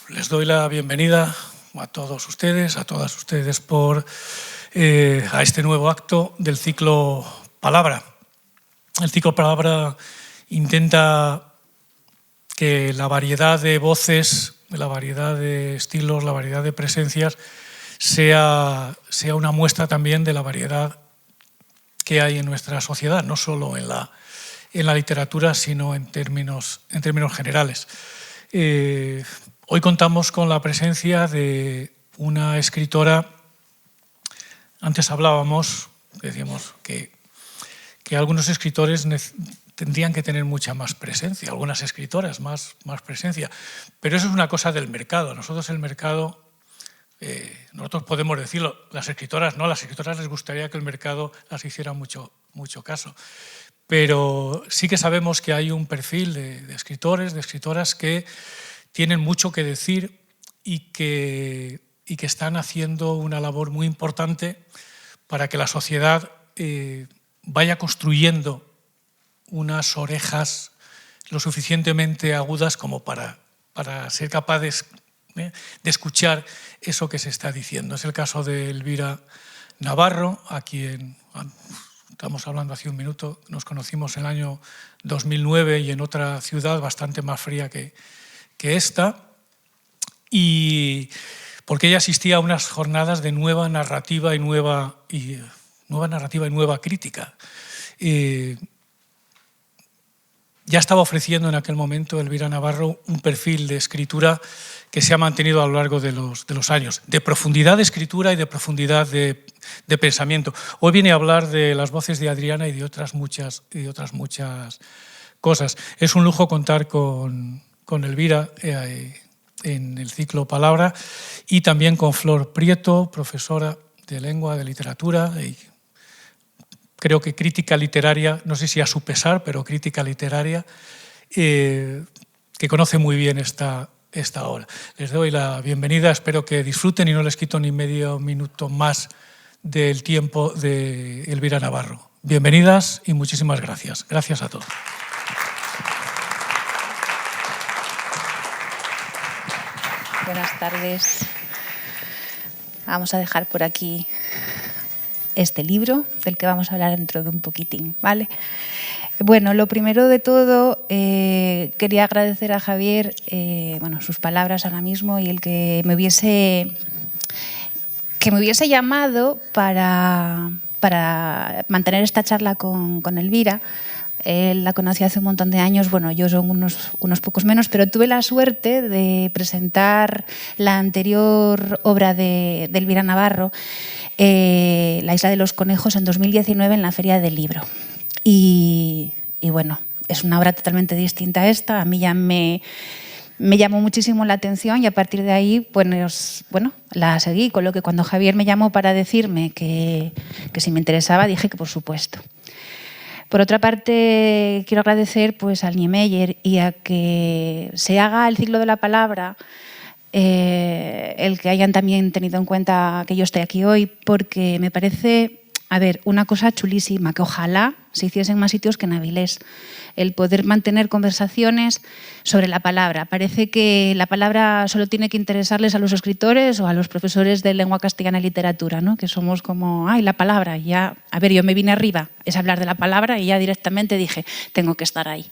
Les doy la bienvenida a todos ustedes, a todas ustedes a este nuevo acto del ciclo Palabra. El ciclo Palabra intenta que la variedad de voces, la variedad de estilos, la variedad de presencias sea una muestra también de la variedad que hay en nuestra sociedad, no solo en la literatura, sino en términos generales. Hoy contamos con la presencia de una escritora. Antes hablábamos, decíamos que algunos escritores tendrían que tener mucha más presencia, algunas escritoras más presencia, pero eso es una cosa del mercado. Nosotros el mercado, nosotros podemos decirlo, las escritoras no, las escritoras les gustaría que el mercado las hiciera mucho caso, pero sí que sabemos que hay un perfil de escritores, de escritoras que tienen mucho que decir y que están haciendo una labor muy importante para que la sociedad vaya construyendo unas orejas lo suficientemente agudas como para ser capaces de escuchar eso que se está diciendo. Es el caso de Elvira Navarro, a quien estamos hablando hace un minuto, nos conocimos en el año 2009 y en otra ciudad bastante más fría que esta, y porque ella asistía a unas jornadas de nueva narrativa y nueva crítica. Ya estaba ofreciendo en aquel momento Elvira Navarro un perfil de escritura que se ha mantenido a lo largo de los años, de profundidad de escritura y de profundidad de pensamiento. Hoy viene a hablar de las voces de Adriana y de otras muchas cosas. Es un lujo contar con Elvira en el ciclo Palabra y también con Flor Prieto, profesora de lengua, de literatura, y creo que crítica literaria, no sé si a su pesar, pero crítica literaria, que conoce muy bien esta obra. Les doy la bienvenida, espero que disfruten y no les quito ni medio minuto más del tiempo de Elvira Navarro. Bienvenidas y muchísimas gracias. Gracias a todos. Buenas tardes. Vamos a dejar por aquí este libro del que vamos a hablar dentro de un poquitín, ¿vale? Bueno, lo primero de todo, quería agradecer a Javier sus palabras ahora mismo y el que me hubiese llamado para mantener esta charla con Elvira. Él la conocí hace un montón de años, bueno, yo son unos pocos menos, pero tuve la suerte de presentar la anterior obra de Elvira Navarro, La isla de los conejos, en 2019 en la Feria del Libro. Y bueno, es una obra totalmente distinta a esta. A mí ya me llamó muchísimo la atención y a partir de ahí pues, la seguí, con lo que cuando Javier me llamó para decirme que si me interesaba, dije que por supuesto. Por otra parte, quiero agradecer pues, al Niemeyer y a que se haga el ciclo de la palabra, el que hayan también tenido en cuenta que yo estoy aquí hoy, porque me parece, una cosa chulísima, que ojalá se hiciesen más sitios que en Avilés. El poder mantener conversaciones sobre la palabra. Parece que la palabra solo tiene que interesarles a los escritores o a los profesores de lengua castellana y literatura, ¿no? Que somos como, ¡ay, la palabra! Ya, yo me vine arriba, es hablar de la palabra y ya directamente dije, tengo que estar ahí.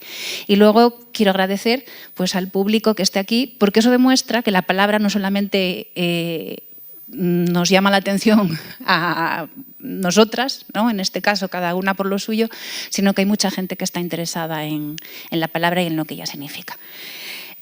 Y luego quiero agradecer pues, al público que esté aquí, porque eso demuestra que la palabra no solamente nos llama la atención a nosotras, ¿no? En este caso cada una por lo suyo, sino que hay mucha gente que está interesada en la palabra y en lo que ella significa.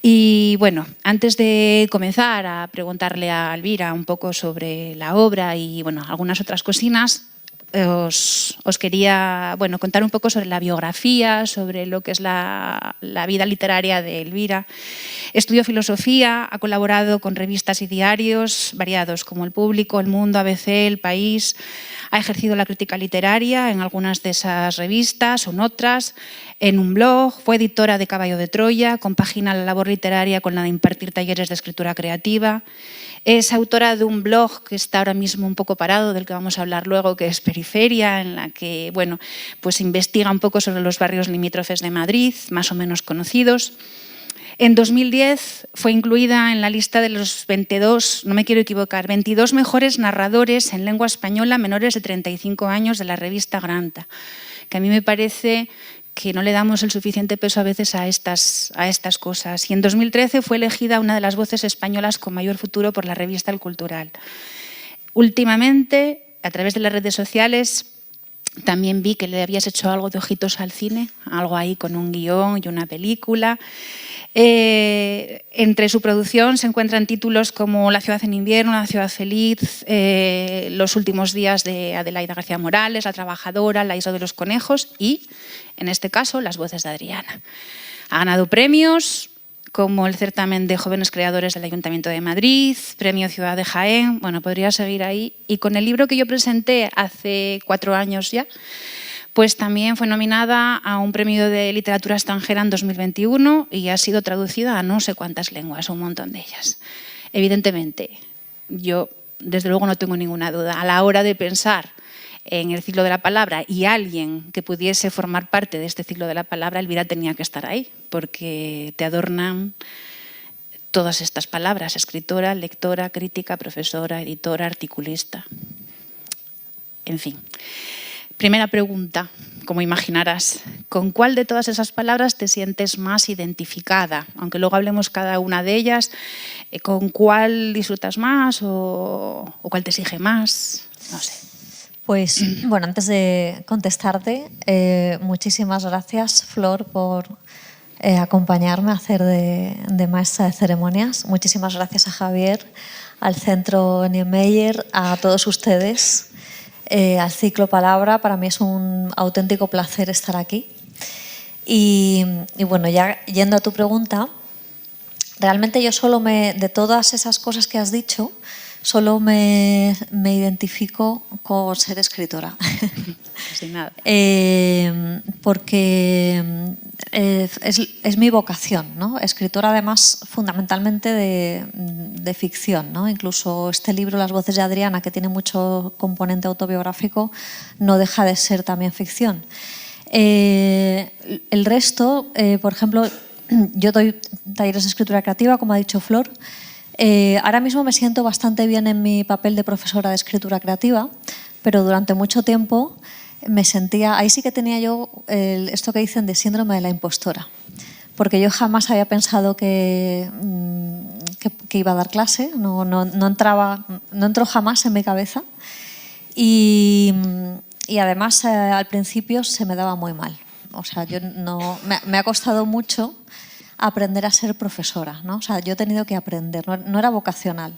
Y bueno, antes de comenzar a preguntarle a Elvira un poco sobre la obra y algunas otras cosinas, os quería contar un poco sobre la biografía, sobre lo que es la vida literaria de Elvira. Estudió filosofía, ha colaborado con revistas y diarios variados como El Público, El Mundo, ABC, El País. Ha ejercido la crítica literaria en algunas de esas revistas o en otras, en un blog, fue editora de Caballo de Troya, compagina la labor literaria con la de impartir talleres de escritura creativa. Es autora de un blog que está ahora mismo un poco parado, del que vamos a hablar luego, que es Periferia, en la que pues investiga un poco sobre los barrios limítrofes de Madrid, más o menos conocidos. En 2010 fue incluida en la lista de los 22, no me quiero equivocar, 22 mejores narradores en lengua española menores de 35 años de la revista Granta, que a mí me parece que no le damos el suficiente peso a veces a estas cosas. Y en 2013 fue elegida una de las voces españolas con mayor futuro por la revista El Cultural. Últimamente, a través de las redes sociales, también vi que le habías hecho algo de ojitos al cine, algo ahí con un guión y una película. Entre su producción se encuentran títulos como La ciudad en invierno, La ciudad feliz, Los últimos días de Adelaida García Morales, La trabajadora, La isla de los conejos y, en este caso, Las voces de Adriana. Ha ganado premios como el certamen de jóvenes creadores del Ayuntamiento de Madrid, Premio Ciudad de Jaén, bueno, podría seguir ahí. Y con el libro que yo presenté hace 4 años ya, pues también fue nominada a un premio de literatura extranjera en 2021 y ha sido traducida a no sé cuántas lenguas, un montón de ellas. Evidentemente, yo desde luego no tengo ninguna duda, a la hora de pensar en el ciclo de la palabra y alguien que pudiese formar parte de este ciclo de la palabra, Elvira tenía que estar ahí, porque te adornan todas estas palabras: escritora, lectora, crítica, profesora, editora, articulista. En fin. Primera pregunta, como imaginarás, ¿con cuál de todas esas palabras te sientes más identificada? Aunque luego hablemos cada una de ellas, ¿con cuál disfrutas más o cuál te exige más? No sé. Pues, bueno, antes de contestarte, muchísimas gracias, Flor, por acompañarme a hacer de maestra de ceremonias. Muchísimas gracias a Javier, al Centro Niemeyer, a todos ustedes, al Ciclo Palabra. Para mí es un auténtico placer estar aquí. Y bueno, ya yendo a tu pregunta, realmente yo solo de todas esas cosas que has dicho, solo me identifico con ser escritora. Sin nada. Porque es mi vocación, ¿no? Escritora, además, fundamentalmente de ficción, ¿no? Incluso este libro, Las voces de Adriana, que tiene mucho componente autobiográfico, no deja de ser también ficción. El resto, por ejemplo, yo doy talleres de escritura creativa, como ha dicho Flor. Ahora mismo me siento bastante bien en mi papel de profesora de escritura creativa, pero durante mucho tiempo me sentía, ahí sí que tenía yo esto que dicen de síndrome de la impostora, porque yo jamás había pensado que iba a dar clase, no entró jamás en mi cabeza y además al principio se me daba muy mal. O sea, me ha costado mucho aprender a ser profesora, ¿no? O sea, yo he tenido que aprender, no era vocacional.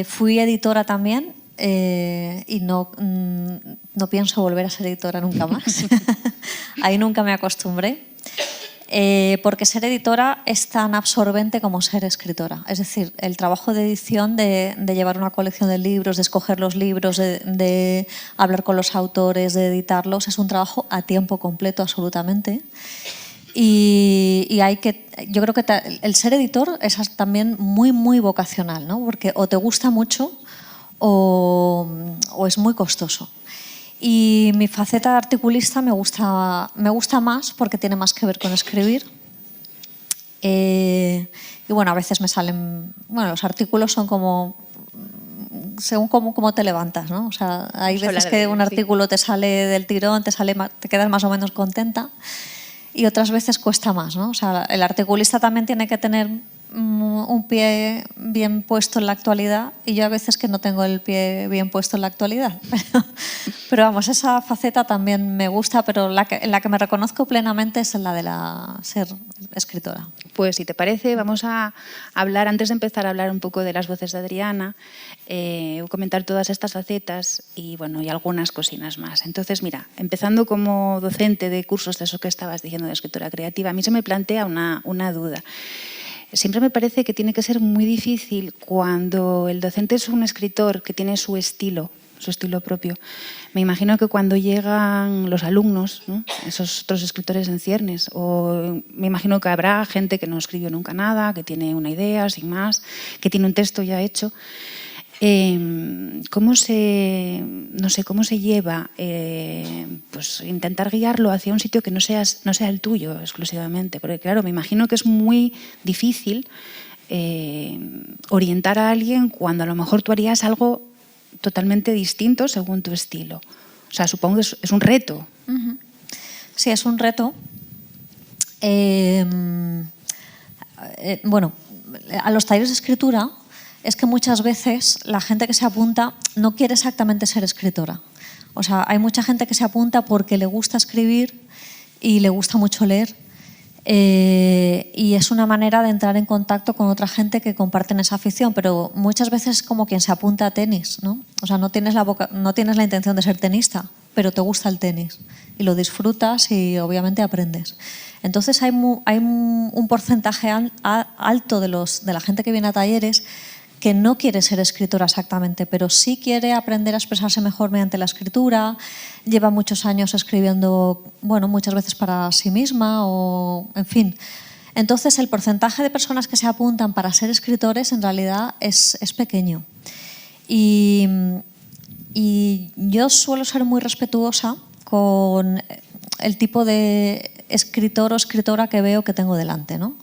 Fui editora también y no pienso volver a ser editora nunca más. Ahí nunca me acostumbré. Porque ser editora es tan absorbente como ser escritora. Es decir, el trabajo de edición, de llevar una colección de libros, de escoger los libros, de hablar con los autores, de editarlos, es un trabajo a tiempo completo absolutamente. Y yo creo que el ser editor es también muy, muy vocacional, ¿no? Porque o te gusta mucho o es muy costoso. Y mi faceta articulista me gusta más porque tiene más que ver con escribir. Y bueno, a veces me salen... Bueno, los artículos son como... según cómo te levantas, ¿no? O sea, hay veces que un artículo te sale del tirón, te quedas más o menos contenta. Y otras veces cuesta más, ¿no? O sea, el articulista también tiene que tener un pie bien puesto en la actualidad y yo a veces que no tengo el pie bien puesto en la actualidad. Pero vamos, esa faceta también me gusta, pero en la que me reconozco plenamente es en la de ser escritora. Pues si te parece, vamos a hablar, antes de empezar a hablar un poco de Las voces de Adriana, comentar todas estas facetas y bueno, y algunas cosinas más. Entonces, mira, empezando como docente de cursos de eso que estabas diciendo de escritura creativa, a mí se me plantea una duda. Siempre me parece que tiene que ser muy difícil cuando el docente es un escritor que tiene su estilo propio. Me imagino que cuando llegan los alumnos, ¿no? Esos otros escritores en ciernes, o me imagino que habrá gente que no escribió nunca nada, que tiene una idea sin más, que tiene un texto ya hecho. ¿Cómo se, no sé, cómo se lleva pues intentar guiarlo hacia un sitio que no sea el tuyo exclusivamente? Porque claro, me imagino que es muy difícil orientar a alguien cuando a lo mejor tú harías algo totalmente distinto según tu estilo. O sea, supongo que es un reto. Sí, es un reto. Bueno, a los talleres de escritura es que muchas veces la gente que se apunta no quiere exactamente ser escritora. O sea, hay mucha gente que se apunta porque le gusta escribir y le gusta mucho leer. Y es una manera de entrar en contacto con otra gente que comparten esa afición, pero muchas veces es como quien se apunta a tenis, ¿no? O sea, no tienes la intención de ser tenista, pero te gusta el tenis y lo disfrutas y obviamente aprendes. Entonces hay un porcentaje alto de la gente que viene a talleres que no quiere ser escritora exactamente, pero sí quiere aprender a expresarse mejor mediante la escritura, lleva muchos años escribiendo, bueno, muchas veces para sí misma o, en fin. Entonces, el porcentaje de personas que se apuntan para ser escritores en realidad es pequeño. Y yo suelo ser muy respetuosa con el tipo de escritor o escritora que veo que tengo delante, ¿no?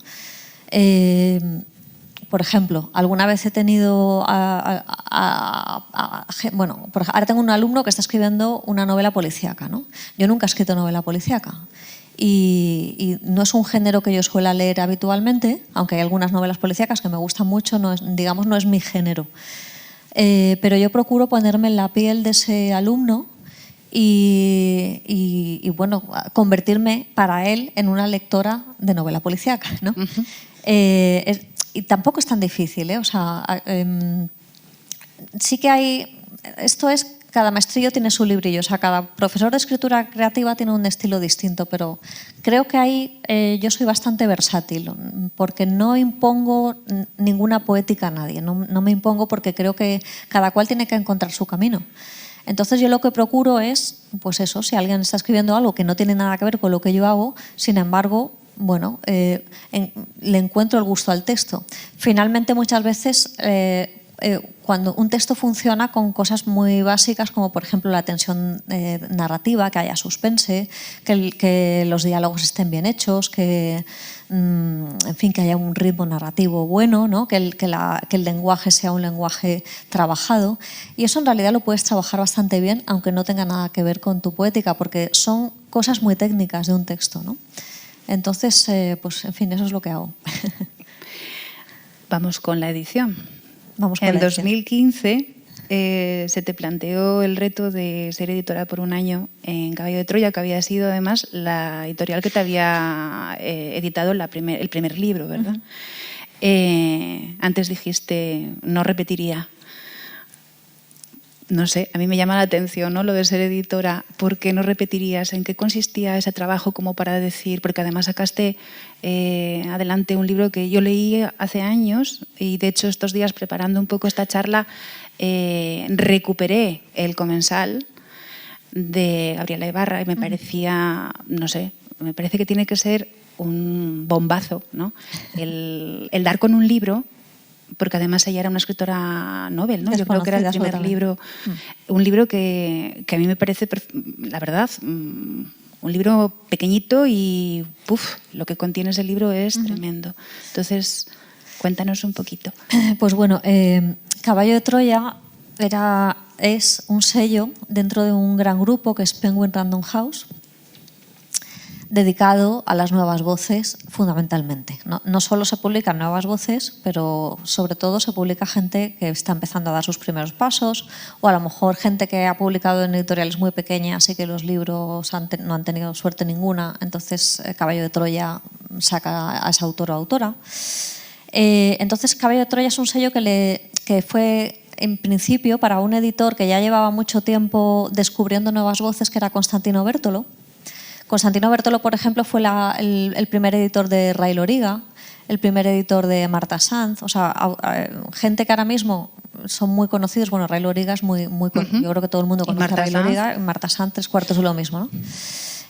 Por ejemplo, alguna vez he tenido, bueno, ahora tengo un alumno que está escribiendo una novela policíaca, ¿no? Yo nunca he escrito novela policíaca y no es un género que yo suela leer habitualmente, aunque hay algunas novelas policíacas que me gustan mucho, no es mi género. Pero yo procuro ponerme en la piel de ese alumno y bueno, convertirme para él en una lectora de novela policíaca, ¿no? Y tampoco es tan difícil, ¿eh? O sea, sí que hay... Esto es... Cada maestrillo tiene su librillo, o sea, cada profesor de escritura creativa tiene un estilo distinto, pero creo que ahí yo soy bastante versátil, porque no impongo ninguna poética a nadie, no me impongo porque creo que cada cual tiene que encontrar su camino. Entonces yo lo que procuro es, pues eso, si alguien está escribiendo algo que no tiene nada que ver con lo que yo hago, sin embargo, bueno, le encuentro el gusto al texto. Finalmente, muchas veces, cuando un texto funciona con cosas muy básicas, como por ejemplo la tensión narrativa, que haya suspense, que los diálogos estén bien hechos, que, en fin, que haya un ritmo narrativo bueno, ¿no? que el lenguaje sea un lenguaje trabajado. Y eso en realidad lo puedes trabajar bastante bien, aunque no tenga nada que ver con tu poética, porque son cosas muy técnicas de un texto, ¿no? Entonces, pues, en fin, eso es lo que hago. Vamos con la edición. Vamos con en la edición. 2015 se te planteó el reto de ser editora por un año en Caballo de Troya, que había sido además la editorial que te había editado el primer libro, ¿verdad? Antes dijiste, no repetiría. No sé, a mí me llama la atención, ¿no?, lo de ser editora. ¿Por qué no repetirías? ¿En qué consistía ese trabajo como para decir? Porque además sacaste adelante un libro que yo leí hace años y de hecho estos días preparando un poco esta charla recuperé El comensal de Gabriela Ibarra y me parecía, no sé, me parece que tiene que ser un bombazo, ¿no? El dar con un libro, porque además ella era una escritora novel, ¿no? Yo creo que era el primer libro, un libro que a mí me parece, la verdad, un libro pequeñito y lo que contiene ese libro es tremendo. Entonces, cuéntanos un poquito. Pues bueno, Caballo de Troya es un sello dentro de un gran grupo que es Penguin Random House, dedicado a las nuevas voces fundamentalmente. No solo se publican nuevas voces, pero sobre todo se publica gente que está empezando a dar sus primeros pasos, o a lo mejor gente que ha publicado en editoriales muy pequeñas y que los libros no han tenido suerte ninguna. Entonces Caballo de Troya saca a esa autora o autora. Entonces Caballo de Troya es un sello que fue en principio para un editor que ya llevaba mucho tiempo descubriendo nuevas voces, que era Constantino Bertolo. Constantino Bertolo, por ejemplo, fue el primer editor de Ray Loriga, el primer editor de Marta Sanz, o sea, gente que ahora mismo son muy conocidos. Bueno, Ray Loriga es muy yo creo que todo el mundo conoce a Ray Loriga, y Marta Sanz 3/4 de lo mismo, ¿no?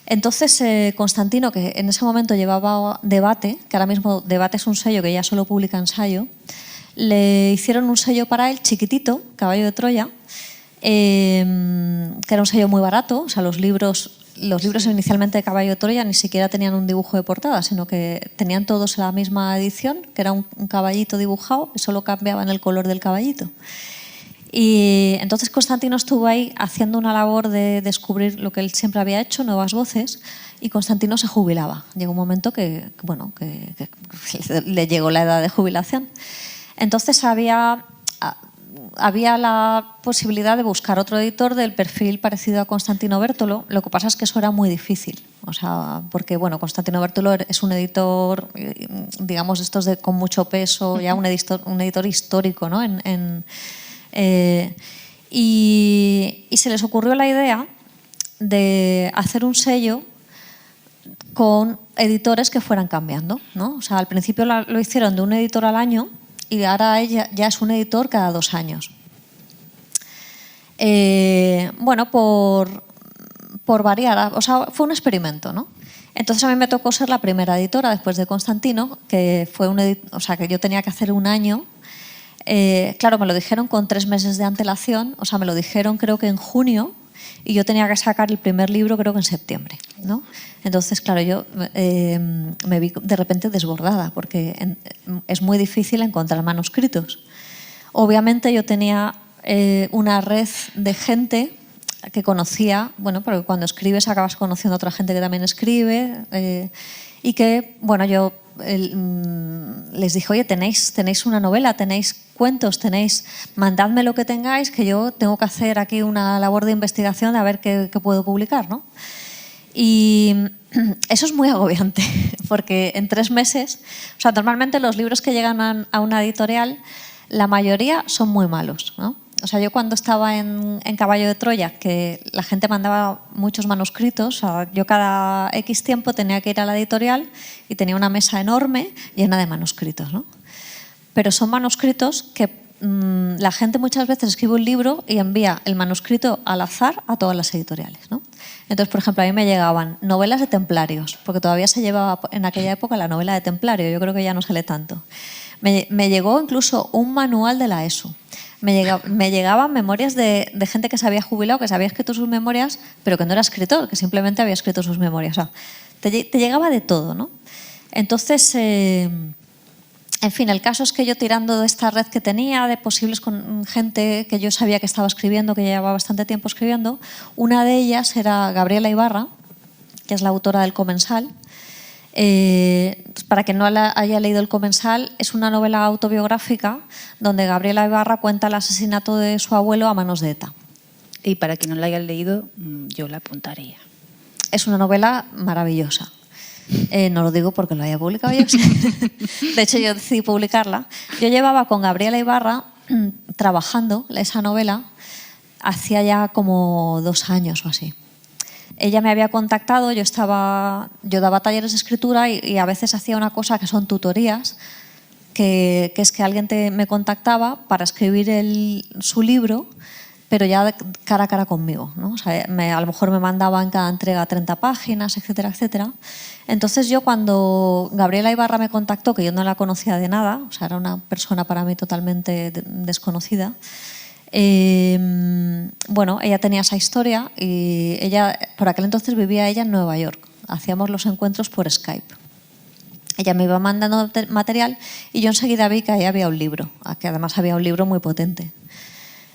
Entonces, Constantino, que en ese momento llevaba Debate, que ahora mismo Debate es un sello que ya solo publica ensayo, le hicieron un sello para él chiquitito, Caballo de Troya, que era un sello muy barato. O sea, los libros inicialmente de Caballo de Troya ni siquiera tenían un dibujo de portada, sino que tenían todos la misma edición, que era un caballito dibujado, y solo cambiaban el color del caballito. Y entonces Constantino estuvo ahí haciendo una labor de descubrir lo que él siempre había hecho, nuevas voces, y Constantino se jubilaba. Llegó un momento que le llegó la edad de jubilación. Entonces había la posibilidad de buscar otro editor del perfil parecido a Constantino Bértolo. Lo que pasa es que eso era muy difícil, o sea, porque Constantino Bértolo es un editor, digamos, estos con mucho peso, ya un editor histórico, ¿no? Y se les ocurrió la idea de hacer un sello con editores que fueran cambiando, ¿no? O sea, al principio lo hicieron de un editor al año y ahora ya es un editor cada 2 años. Bueno, por variar, o sea, fue un experimento, ¿no? Entonces a mí me tocó ser la primera editora después de Constantino, que fue o sea, que yo tenía que hacer un año. Claro, me lo dijeron con 3 meses de antelación, o sea, me lo dijeron creo que en junio, y yo tenía que sacar el primer libro creo que en septiembre, ¿no? Entonces, claro, yo me vi de repente desbordada, porque es muy difícil encontrar manuscritos. Obviamente yo tenía una red de gente que conocía, bueno, porque cuando escribes acabas conociendo a otra gente que también escribe, y que, bueno, yo les dije, oye, tenéis una novela, tenéis cuentos, mandadme lo que tengáis, que yo tengo que hacer aquí una labor de investigación a ver qué puedo publicar, ¿no? Y eso es muy agobiante, porque en 3 meses, o sea, normalmente los libros que llegan a una editorial, la mayoría son muy malos, ¿no? O sea, yo cuando estaba en Caballo de Troya, que la gente mandaba muchos manuscritos, o sea, yo cada X tiempo tenía que ir a la editorial y tenía una mesa enorme llena de manuscritos, ¿no? Pero son manuscritos que la gente muchas veces escribe un libro y envía el manuscrito al azar a todas las editoriales, ¿no? Entonces, por ejemplo, a mí me llegaban novelas de templarios, porque todavía se llevaba en aquella época la novela de templario, yo creo que ya no se lee tanto. Me llegó incluso un manual de la ESO. Me llegaban memorias de gente que se había jubilado, que se había escrito sus memorias, pero que no era escritor, que simplemente había escrito sus memorias. O sea, te llegaba de todo, ¿no? Entonces, en fin, el caso es que yo, tirando de esta red que tenía, de posibles con gente que yo sabía que estaba escribiendo, que llevaba bastante tiempo escribiendo, una de ellas era Gabriela Ibarra, que es la autora del Comensal. Para quien no haya leído El Comensal, es una novela autobiográfica donde Gabriela Ibarra cuenta el asesinato de su abuelo a manos de ETA. Y para quien no la haya leído, yo la apuntaría. Es una novela maravillosa. No lo digo porque lo haya publicado yo. De hecho, yo decidí publicarla. Yo llevaba con Gabriela Ibarra trabajando esa novela hacía ya como 2 años o así. Ella me había contactado, yo daba talleres de escritura y a veces hacía una cosa que son tutorías, que es que alguien me contactaba para escribir su libro, pero ya cara a cara conmigo, ¿no? O sea, a lo mejor me mandaba en cada entrega 30 páginas, etcétera, etcétera. Entonces yo, cuando Gabriela Ibarra me contactó, que yo no la conocía de nada, o sea, era una persona para mí totalmente desconocida, bueno, ella tenía esa historia y ella, por aquel entonces vivía ella en Nueva York. Hacíamos los encuentros por Skype. Ella me iba mandando material y yo enseguida vi que ahí había un libro, que además había un libro muy potente.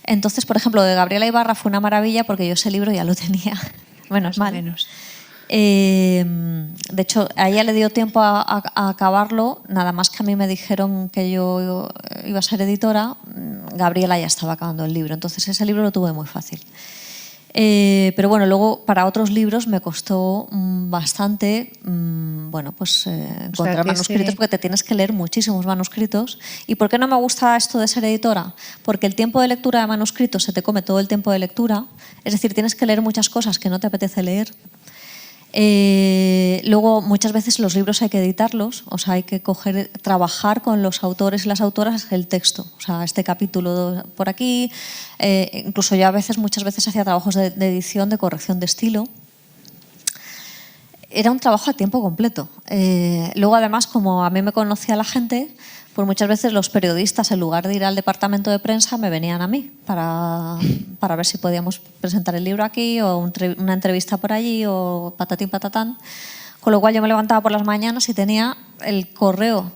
Entonces, por ejemplo, de Gabriela Ibarra fue una maravilla porque yo ese libro ya lo tenía, menos mal. De hecho, a ella le dio tiempo a acabarlo, nada más que a mí me dijeron que yo iba a ser editora, Gabriela ya estaba acabando el libro, entonces ese libro lo tuve muy fácil. Pero bueno, luego para otros libros me costó bastante encontrar manuscritos, porque te tienes que leer muchísimos manuscritos. ¿Y por qué no me gusta esto de ser editora? Porque el tiempo de lectura de manuscritos se te come todo el tiempo de lectura, es decir, tienes que leer muchas cosas que no te apetece leer. Luego, muchas veces los libros hay que editarlos, o sea, hay que trabajar con los autores y las autoras el texto, o sea, este capítulo por aquí, incluso yo muchas veces hacía trabajos de edición, de corrección de estilo. era un trabajo a tiempo completo. Luego, además, como a mí me conocía la gente, pues muchas veces los periodistas, en lugar de ir al departamento de prensa, me venían a mí para ver si podíamos presentar el libro aquí o una entrevista por allí o patatín patatán. Con lo cual yo me levantaba por las mañanas y tenía el correo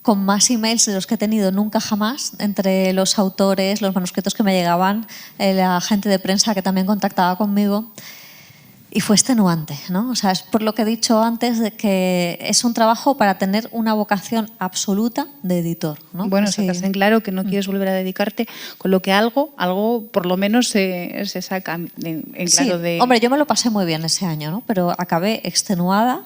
con más emails de los que he tenido nunca jamás, entre los autores, los manuscritos que me llegaban, la gente de prensa que también contactaba conmigo. Y fue extenuante, ¿no? O sea, es por lo que he dicho antes de que es un trabajo para tener una vocación absoluta de editor, ¿no? Bueno, Sí. sacas en claro que no quieres volver a dedicarte, con lo que algo por lo menos se saca en claro Sí, de... hombre, yo me lo pasé muy bien ese año, ¿no? Pero acabé extenuada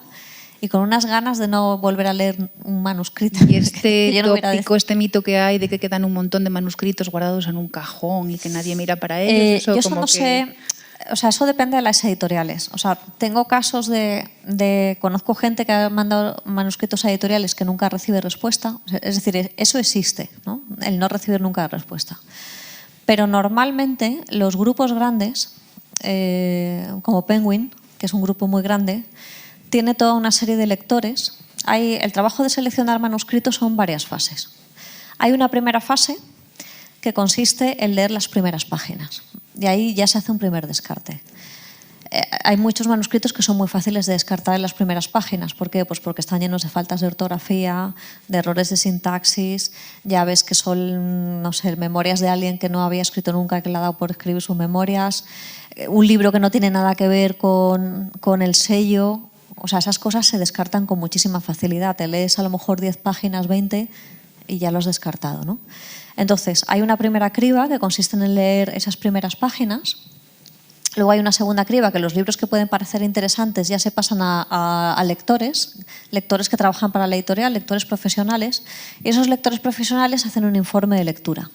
y con unas ganas de no volver a leer un manuscrito. Y este que yo no hubiera tópico, este mito que hay de que quedan un montón de manuscritos guardados en un cajón y que nadie mira para ellos, yo eso no sé, o sea, eso depende de las editoriales. O sea, tengo casos conozco gente que ha mandado manuscritos a editoriales que nunca recibe respuesta. Es decir, eso existe, ¿no? El no recibir nunca respuesta. Pero normalmente los grupos grandes, como Penguin, que es un grupo muy grande, tiene toda una serie de lectores. El trabajo de seleccionar manuscritos son varias fases. Hay una primera fase que consiste en leer las primeras páginas. Y ahí ya se hace un primer descarte. Hay muchos manuscritos que son muy fáciles de descartar en las primeras páginas. ¿Por qué? Pues porque están llenos de faltas de ortografía, de errores de sintaxis. Ya ves que son, no sé, memorias de alguien que no había escrito nunca, que le ha dado por escribir sus memorias. Un libro que no tiene nada que ver con el sello. O sea, esas cosas se descartan con muchísima facilidad. Te lees a lo mejor 10 páginas, 20 y ya lo has descartado, ¿no? Entonces, hay una primera criba que consiste en leer esas primeras páginas. Luego hay una segunda criba, que los libros que pueden parecer interesantes ya se pasan a lectores que trabajan para la editorial, lectores profesionales, y esos lectores profesionales hacen un informe de lectura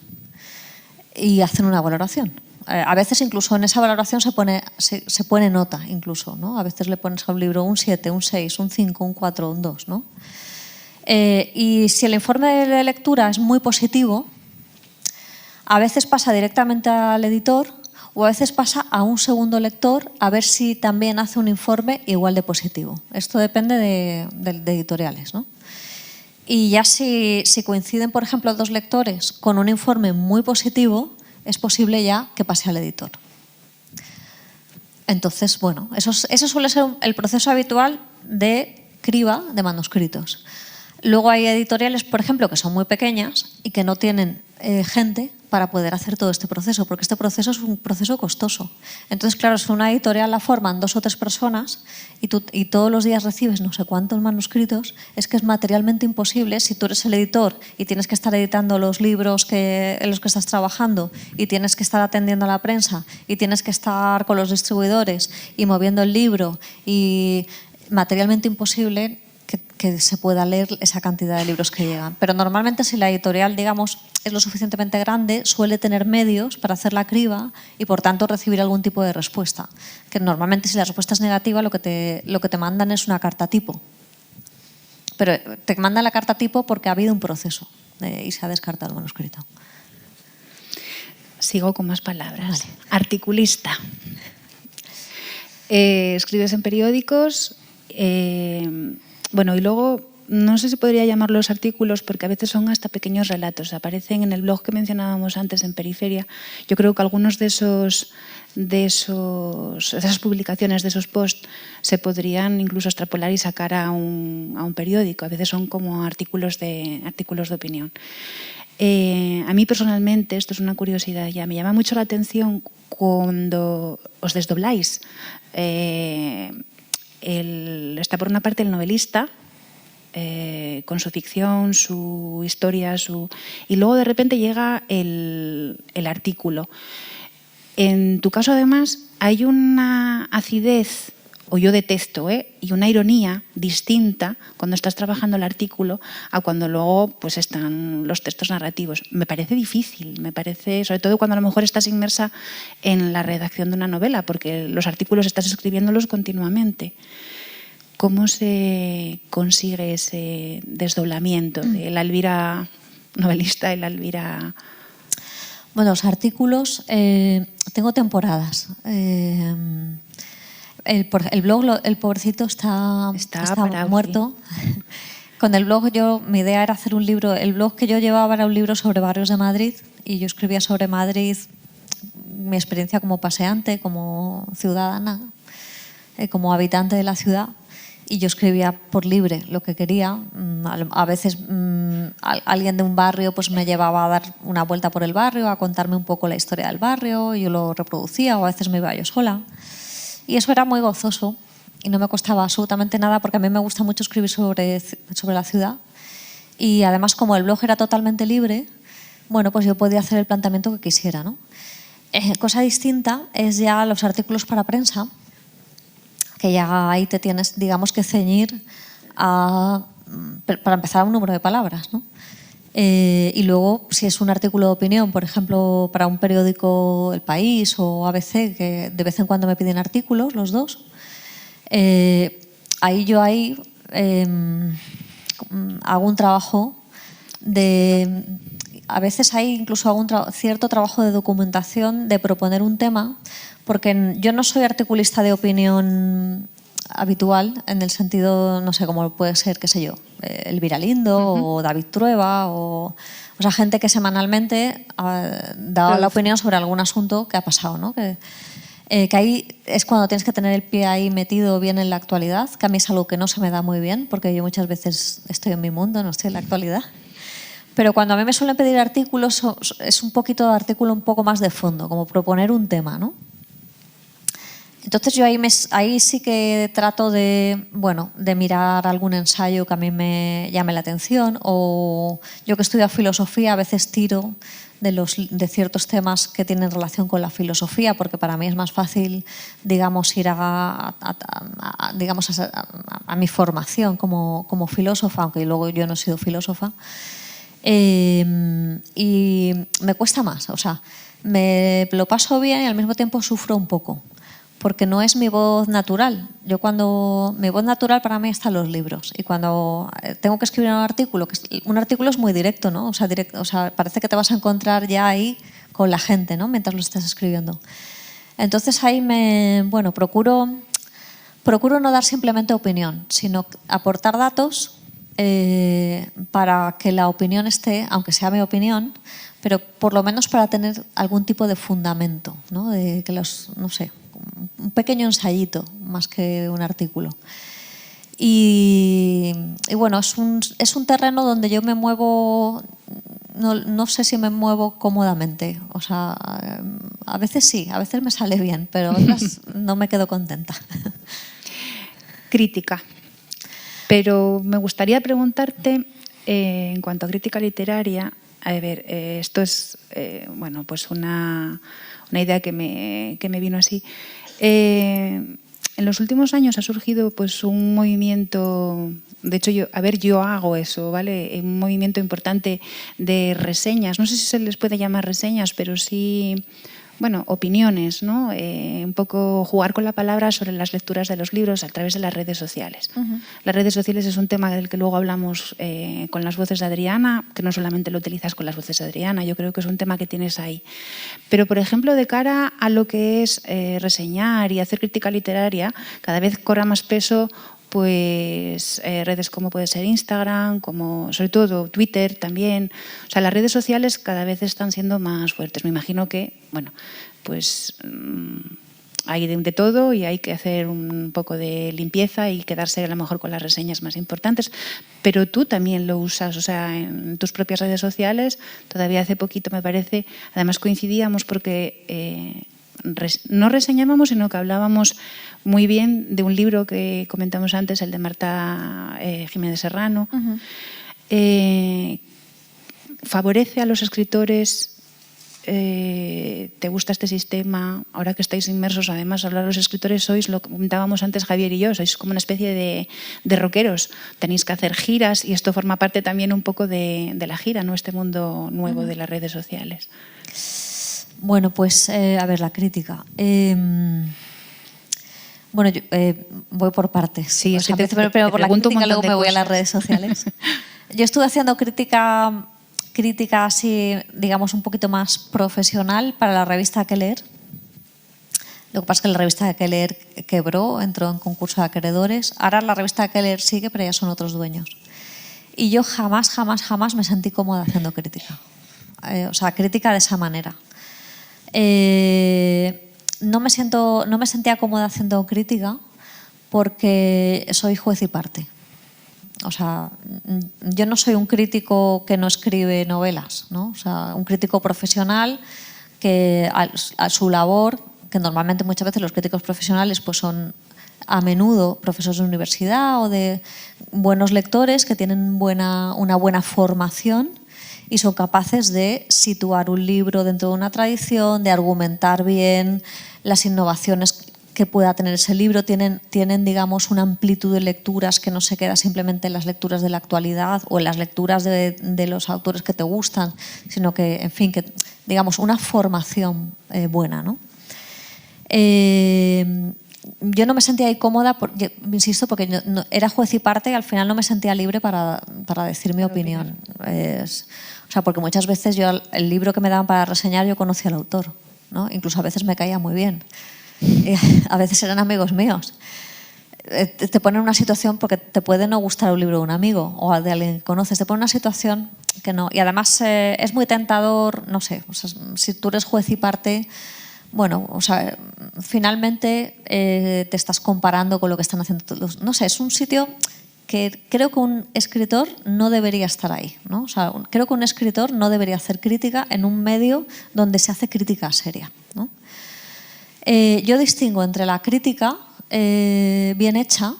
y hacen una valoración. A veces incluso en esa valoración se pone nota, incluso, ¿no? A veces le pones a un libro un 7, un 6, un 5, un 4, un 2, ¿no? Y si el informe de lectura es muy positivo, a veces pasa directamente al editor o a veces pasa a un segundo lector a ver si también hace un informe igual de positivo. Esto depende de editoriales, ¿no? Y ya si coinciden, por ejemplo, dos lectores con un informe muy positivo, es posible ya que pase al editor. Entonces, bueno, eso suele ser el proceso habitual de criba de manuscritos. Luego hay editoriales, por ejemplo, que son muy pequeñas y que no tienen gente para poder hacer todo este proceso, porque este proceso es un proceso costoso. Entonces, claro, si una editorial la forman 2 o 3 personas y todos los días recibes no sé cuántos manuscritos, es que es materialmente imposible. Si tú eres el editor y tienes que estar editando los libros en los que estás trabajando y tienes que estar atendiendo a la prensa y tienes que estar con los distribuidores y moviendo el libro, y materialmente imposible que se pueda leer esa cantidad de libros que llegan. Pero normalmente, si la editorial, digamos, es lo suficientemente grande, suele tener medios para hacer la criba y, por tanto, recibir algún tipo de respuesta. Que normalmente, si la respuesta es negativa, lo que te mandan es una carta tipo. Pero te mandan la carta tipo porque ha habido un proceso y se ha descartado el manuscrito. Sigo con más palabras. Vale. Articulista. Escribes en periódicos. Bueno, y luego, no sé si podría llamarlos artículos, porque a veces son hasta pequeños relatos. Aparecen en el blog que mencionábamos antes, en Periferia. Yo creo que algunos de esas publicaciones, de esos posts, se podrían incluso extrapolar y sacar a un periódico. A veces son como artículos de opinión. A mí personalmente, esto es una curiosidad ya, me llama mucho la atención cuando os desdobláis. Está por una parte el novelista, con su ficción, su historia, y luego de repente llega el artículo. En tu caso, además, hay una acidez, o yo detecto, y una ironía distinta cuando estás trabajando el artículo a cuando luego pues, están los textos narrativos. Me parece difícil, sobre todo cuando a lo mejor estás inmersa en la redacción de una novela, porque los artículos estás escribiéndolos continuamente. ¿Cómo se consigue ese desdoblamiento de la Elvira novelista y la Elvira...? Bueno, los artículos, tengo temporadas. el blog, el pobrecito está parado, muerto. Sí. Con el blog mi idea era hacer un libro. El blog que yo llevaba era un libro sobre barrios de Madrid y yo escribía sobre Madrid, mi experiencia como paseante, como ciudadana, como habitante de la ciudad. Y yo escribía por libre lo que quería. A veces alguien de un barrio pues me llevaba a dar una vuelta por el barrio, a contarme un poco la historia del barrio, y yo lo reproducía, o a veces me iba yo sola. Y eso era muy gozoso y no me costaba absolutamente nada, porque a mí me gusta mucho escribir sobre la ciudad. Y además, como el blog era totalmente libre, bueno, pues yo podía hacer el planteamiento que quisiera, ¿no? Cosa distinta es ya los artículos para prensa, que ya ahí te tienes, digamos, que ceñir para empezar, a un número de palabras, ¿no? Y luego, si es un artículo de opinión, por ejemplo, para un periódico El País o ABC, que de vez en cuando me piden artículos, los dos, ahí hago un trabajo a veces incluso hago cierto trabajo de documentación, de proponer un tema, porque yo no soy articulista de opinión habitual, en el sentido, no sé, como puede ser, qué sé yo, Elvira Lindo o David Trueba, o sea, gente que semanalmente da la opinión sobre algún asunto que ha pasado, ¿no? Que ahí es cuando tienes que tener el pie ahí metido bien en la actualidad, que a mí es algo que no se me da muy bien, porque yo muchas veces estoy en mi mundo, no estoy en la actualidad. Pero cuando a mí me suelen pedir artículos, es un poquito de artículo un poco más de fondo, como proponer un tema, ¿no? Entonces yo ahí sí que trato de mirar algún ensayo que a mí me llame la atención, o yo que estudio filosofía a veces tiro de ciertos temas que tienen relación con la filosofía, porque para mí es más fácil, digamos, ir a mi formación como filósofa, aunque luego yo no he sido filósofa. Y me cuesta más, o sea, me lo paso bien y al mismo tiempo sufro un poco, porque no es mi voz natural. Mi voz natural para mí está en los libros, y cuando tengo que escribir un artículo es muy directo, ¿no? O sea, parece que te vas a encontrar ya ahí con la gente, ¿no? Mientras lo estás escribiendo. Entonces ahí procuro no dar simplemente opinión, sino aportar datos para que la opinión esté, aunque sea mi opinión, pero por lo menos para tener algún tipo de fundamento, ¿no? No sé, un pequeño ensayito más que un artículo. Y bueno, es un terreno donde yo me muevo, no sé si me muevo cómodamente. O sea, a veces sí, a veces me sale bien, pero otras no me quedo contenta. Crítica. Pero me gustaría preguntarte, en cuanto a crítica literaria, a ver, esto es pues una idea que me vino así. En los últimos años ha surgido pues un movimiento, de hecho yo hago eso, ¿vale? Un movimiento importante de reseñas, no sé si se les puede llamar reseñas, pero sí, opiniones, ¿no? Un poco jugar con la palabra sobre las lecturas de los libros a través de las redes sociales. Uh-huh. Las redes sociales es un tema del que luego hablamos con las voces de Adriana, que no solamente lo utilizas con las voces de Adriana, yo creo que es un tema que tienes ahí. Pero, por ejemplo, de cara a lo que es reseñar y hacer crítica literaria, cada vez cobra más peso pues redes como puede ser Instagram, como sobre todo Twitter también. O sea, las redes sociales cada vez están siendo más fuertes. Me imagino que, pues hay de todo y hay que hacer un poco de limpieza y quedarse a lo mejor con las reseñas más importantes. Pero tú también lo usas, o sea, en tus propias redes sociales. Todavía hace poquito, me parece, además coincidíamos porque no reseñábamos, sino que hablábamos muy bien de un libro que comentamos antes, el de Marta Jiménez Serrano. Uh-huh. ¿Favorece a los escritores? ¿Te gusta este sistema? Ahora que estáis inmersos, además, hablar de los escritores sois, lo comentábamos antes Javier y yo, sois como una especie de rockeros. Tenéis que hacer giras y esto forma parte también un poco de la gira, ¿no? Este mundo nuevo de las redes sociales. Bueno, pues, a ver, la crítica. Yo voy por partes. Sí, o sea, primero por la crítica, luego me voy a las redes sociales. Yo estuve haciendo crítica así, digamos, un poquito más profesional para la revista Que Leer. Lo que pasa es que la revista de Keller quebró, entró en concurso de acreedores. Ahora la revista de Keller sigue, pero ya son otros dueños. Y yo jamás me sentí cómoda haciendo crítica. O sea, crítica de esa manera. No me sentía cómoda haciendo crítica porque soy juez y parte. O sea, yo no soy un crítico que no escribe novelas, ¿no? O sea, un crítico profesional que a su labor, que normalmente muchas veces los críticos profesionales pues son a menudo profesores de universidad o de buenos lectores que tienen una buena formación y son capaces de situar un libro dentro de una tradición, de argumentar bien las innovaciones que pueda tener ese libro. Tienen, digamos, una amplitud de lecturas que no se queda simplemente en las lecturas de la actualidad o en las lecturas de los autores que te gustan, sino que, en fin, que, digamos, una formación buena, ¿no? Yo no me sentía ahí cómoda, insisto, porque era juez y parte y al final no me sentía libre para decir mi opinión. O sea, porque muchas veces yo el libro que me daban para reseñar yo conocía al autor, ¿no? Incluso a veces me caía muy bien. A veces eran amigos míos. Te ponen en una situación porque te puede no gustar un libro de un amigo o de alguien que conoces. Te ponen en una situación que no. Y además es muy tentador, no sé, o sea, si tú eres juez y parte, bueno, o sea, finalmente te estás comparando con lo que están haciendo todos. No sé, es un sitio que creo que un escritor no debería estar ahí, ¿no? O sea, creo que un escritor no debería hacer crítica en un medio donde se hace crítica seria, ¿no? Yo distingo entre la crítica bien hecha.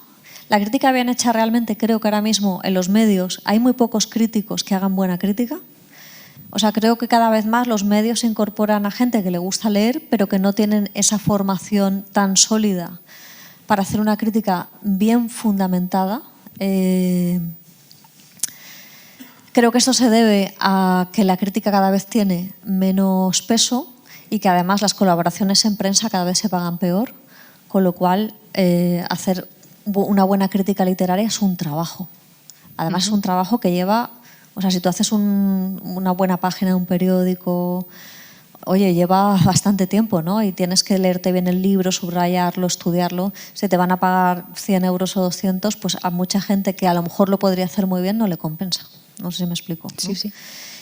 La crítica bien hecha realmente creo que ahora mismo en los medios hay muy pocos críticos que hagan buena crítica. O sea, creo que cada vez más los medios incorporan a gente que le gusta leer, pero que no tienen esa formación tan sólida para hacer una crítica bien fundamentada. Creo que esto se debe a que la crítica cada vez tiene menos peso y que además las colaboraciones en prensa cada vez se pagan peor, con lo cual hacer una buena crítica literaria es un trabajo. Además es un trabajo que lleva, o sea, si tú haces una buena página de un periódico, oye, lleva bastante tiempo, ¿no? Y tienes que leerte bien el libro, subrayarlo, estudiarlo. Si te van a pagar 100 euros o 200, pues a mucha gente que a lo mejor lo podría hacer muy bien no le compensa. No sé si me explico, ¿no? Sí, sí.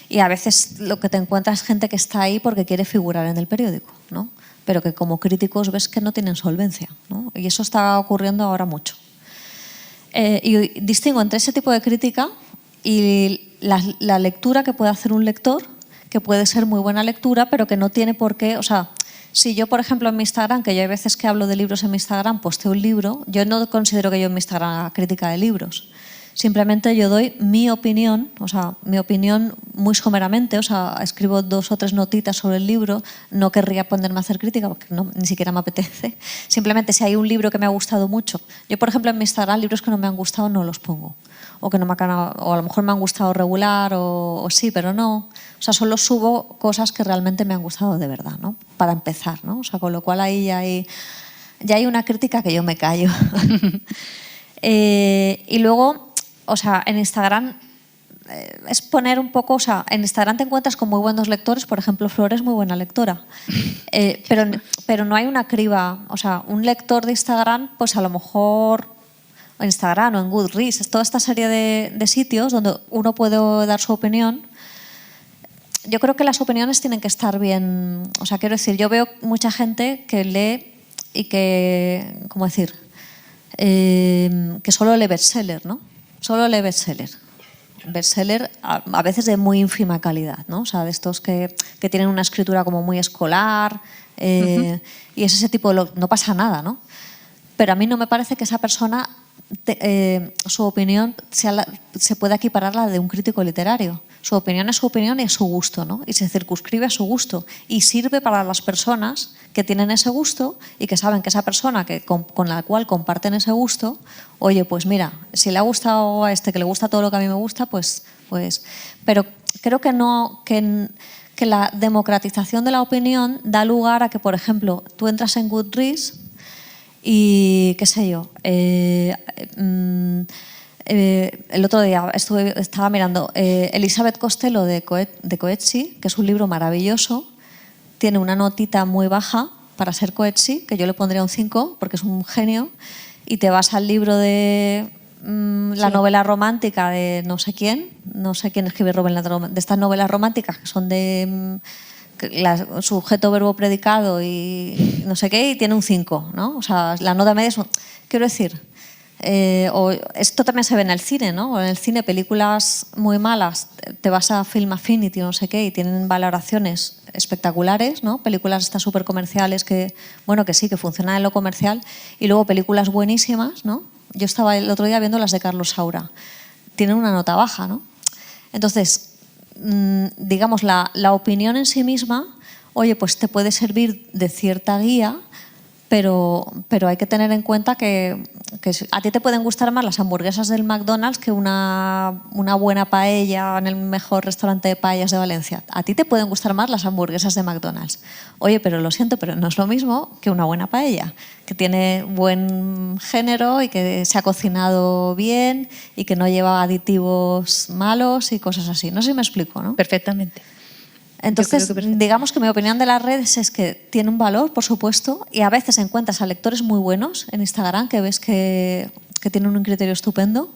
Y a veces lo que te encuentras es gente que está ahí porque quiere figurar en el periódico, ¿no? Pero que como críticos ves que no tienen solvencia, ¿no? Y eso está ocurriendo ahora mucho. Y distingo entre ese tipo de crítica y la lectura que puede hacer un lector, que puede ser muy buena lectura, pero que no tiene por qué... O sea, si yo, por ejemplo, en mi Instagram, que yo hay veces que hablo de libros en mi Instagram, posteo un libro, yo no considero que yo en mi Instagram haga crítica de libros. Simplemente yo doy mi opinión, o sea, mi opinión muy someramente, o sea, escribo 2 o 3 notitas sobre el libro, no querría ponerme a hacer crítica porque ni siquiera me apetece. Simplemente si hay un libro que me ha gustado mucho. Yo, por ejemplo, en mi Instagram, libros que no me han gustado no los pongo. O que no me o a lo mejor me han gustado regular o sí, pero no. O sea, solo subo cosas que realmente me han gustado de verdad, ¿no? Para empezar, ¿no? O sea, con lo cual ahí ya hay una crítica que yo me callo. Y luego... O sea, en Instagram es poner un poco... O sea, en Instagram te encuentras con muy buenos lectores. Por ejemplo, Flor es muy buena lectora. Pero no hay una criba. O sea, un lector de Instagram, pues a lo mejor en Instagram o en Goodreads, es toda esta serie de sitios donde uno puede dar su opinión. Yo creo que las opiniones tienen que estar bien... O sea, quiero decir, yo veo mucha gente que lee y que... ¿Cómo decir? Que solo lee bestseller, ¿no? Solo lee bestseller. Bestseller a veces de muy ínfima calidad, ¿no? O sea, de estos que tienen una escritura como muy escolar y es ese tipo de... No pasa nada, ¿no? Pero a mí no me parece que esa persona, su opinión se pueda equiparar a la de un crítico literario. Su opinión es su opinión y es su gusto, ¿no? Y se circunscribe a su gusto y sirve para las personas que tienen ese gusto y que saben que esa persona con la cual comparten ese gusto, oye, pues mira, si le ha gustado a este que le gusta todo lo que a mí me gusta, pues pero creo que no que la democratización de la opinión da lugar a que, por ejemplo, tú entras en Goodreads y qué sé yo, el otro día estaba mirando Elizabeth Costello de Coetzee, que es un libro maravilloso, tiene una notita muy baja para ser Coetzee, que yo le pondría un 5 porque es un genio, y te vas al libro de la novela romántica de no sé quién escribe de estas novelas románticas que son de sujeto, verbo, predicado y no sé qué, y tiene un 5, ¿no? O sea, la nota media es quiero decir, o esto también se ve en el cine, ¿no? O en el cine, películas muy malas, te vas a Film Affinity, no sé qué, y tienen valoraciones espectaculares, ¿no? Películas estas súper comerciales que, bueno, que sí, que funcionan en lo comercial, y luego películas buenísimas, ¿no? Yo estaba el otro día viendo las de Carlos Saura. Tienen una nota baja, ¿no? Entonces, digamos, la opinión en sí misma, oye, pues te puede servir de cierta guía, pero hay que tener en cuenta que a ti te pueden gustar más las hamburguesas del McDonald's que una buena paella en el mejor restaurante de paellas de Valencia. A ti te pueden gustar más las hamburguesas de McDonald's. Oye, pero lo siento, pero no es lo mismo que una buena paella, que tiene buen género y que se ha cocinado bien y que no lleva aditivos malos y cosas así. No sé si me explico, ¿no? Perfectamente. Entonces, digamos que mi opinión de las redes es que tiene un valor, por supuesto, y a veces encuentras a lectores muy buenos en Instagram que ves que tienen un criterio estupendo,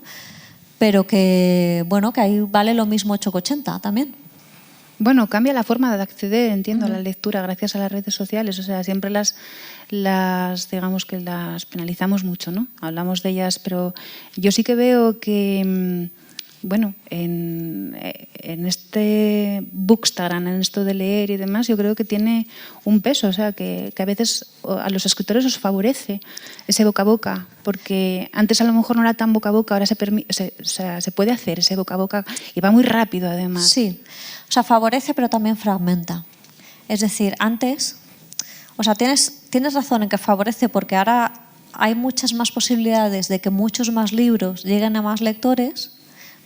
pero que, bueno, que ahí vale lo mismo 8 que 80 también. Bueno, cambia la forma de acceder, entiendo, a la lectura gracias a las redes sociales. O sea, siempre las digamos que las penalizamos mucho, ¿no? Hablamos de ellas, pero yo sí que veo que, bueno, en este Bookstagram, en esto de leer y demás, yo creo que tiene un peso, o sea, que a veces a los escritores os favorece ese boca a boca, porque antes a lo mejor no era tan boca a boca, ahora se puede hacer ese boca a boca y va muy rápido además. Sí, o sea, favorece pero también fragmenta. Es decir, antes, o sea, tienes razón en que favorece porque ahora hay muchas más posibilidades de que muchos más libros lleguen a más lectores,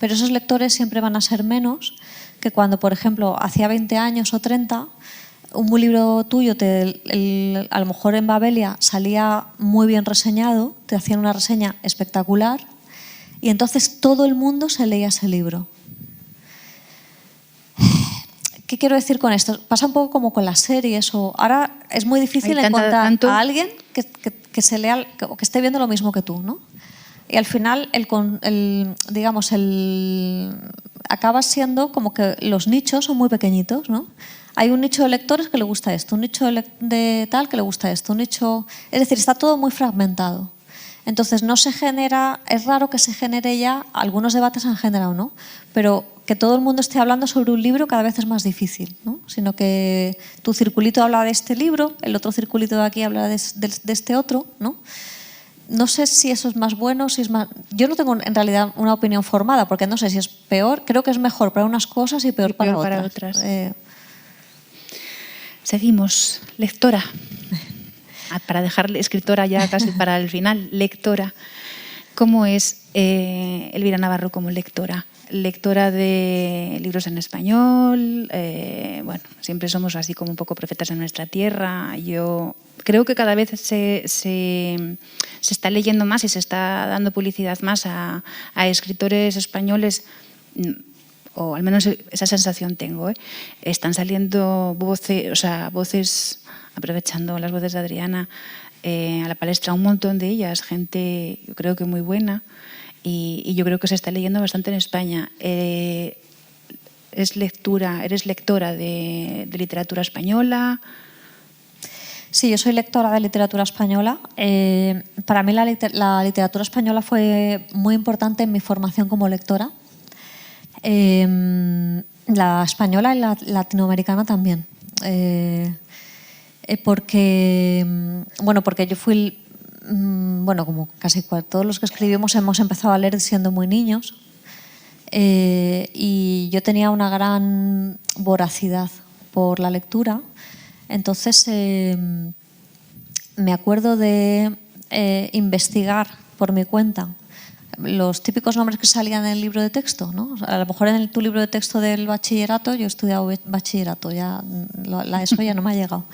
pero esos lectores siempre van a ser menos que cuando, por ejemplo, hacía 20 años o 30, un libro tuyo, a lo mejor en Babelia, salía muy bien reseñado, te hacían una reseña espectacular y entonces todo el mundo se leía ese libro. ¿Qué quiero decir con esto? Pasa un poco como con las series. Ahora es muy difícil encontrar a alguien que se lea o que esté viendo lo mismo que tú, ¿no? Y al final, acaba siendo como que los nichos son muy pequeñitos, ¿no? Hay un nicho de lectores que le gusta esto, un nicho de tal que le gusta esto, un nicho... Es decir, está todo muy fragmentado. Entonces, no se genera... Es raro que se genere ya... Algunos debates han generado, ¿no? Pero que todo el mundo esté hablando sobre un libro cada vez es más difícil, ¿no? Sino que tu circulito habla de este libro, el otro circulito de aquí habla de este otro, ¿no? No sé si eso es más bueno, si es más... Yo no tengo en realidad una opinión formada, porque no sé si es peor. Creo que es mejor para unas cosas y peor para otras. Seguimos. Lectora. Para dejar escritora ya casi para el final. Lectora. ¿Cómo es Elvira Navarro como lectora? Lectora de libros en español. Bueno, siempre somos así como un poco profetas de nuestra tierra. Yo creo que cada vez se está leyendo más y se está dando publicidad más a escritores españoles, o al menos esa sensación tengo. Están saliendo voces, aprovechando las voces de Adriana, a la palestra un montón de ellas, gente yo creo que muy buena, y yo creo que se está leyendo bastante en España. Eres lectora de literatura española. Sí, yo soy lectora de literatura española. Para mí la literatura española fue muy importante en mi formación como lectora. La española y la latinoamericana también. Porque yo fui, como casi todos los que escribimos hemos empezado a leer siendo muy niños, y yo tenía una gran voracidad por la lectura. Entonces me acuerdo de investigar por mi cuenta los típicos nombres que salían en el libro de texto, ¿no? O sea, a lo mejor en tu libro de texto del bachillerato, yo he estudiado bachillerato, ya la ESO ya no me ha llegado.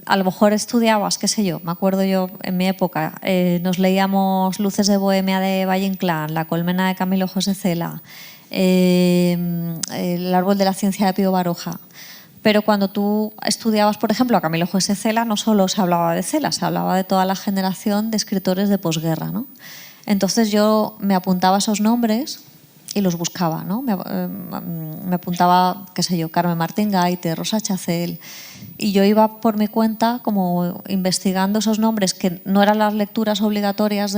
A lo mejor estudiabas, qué sé yo, me acuerdo yo en mi época, nos leíamos Luces de Bohemia de Valle Inclán, La colmena de Camilo José Cela, El árbol de la ciencia de Pío Baroja. Pero cuando tú estudiabas, por ejemplo, a Camilo José Cela, no solo se hablaba de Cela, se hablaba de toda la generación de escritores de posguerra, ¿no? Entonces yo me apuntaba esos nombres y los buscaba, ¿no? Me apuntaba, qué sé yo, Carmen Martín Gaite, Rosa Chacel, y yo iba por mi cuenta como investigando esos nombres que no eran las lecturas obligatorias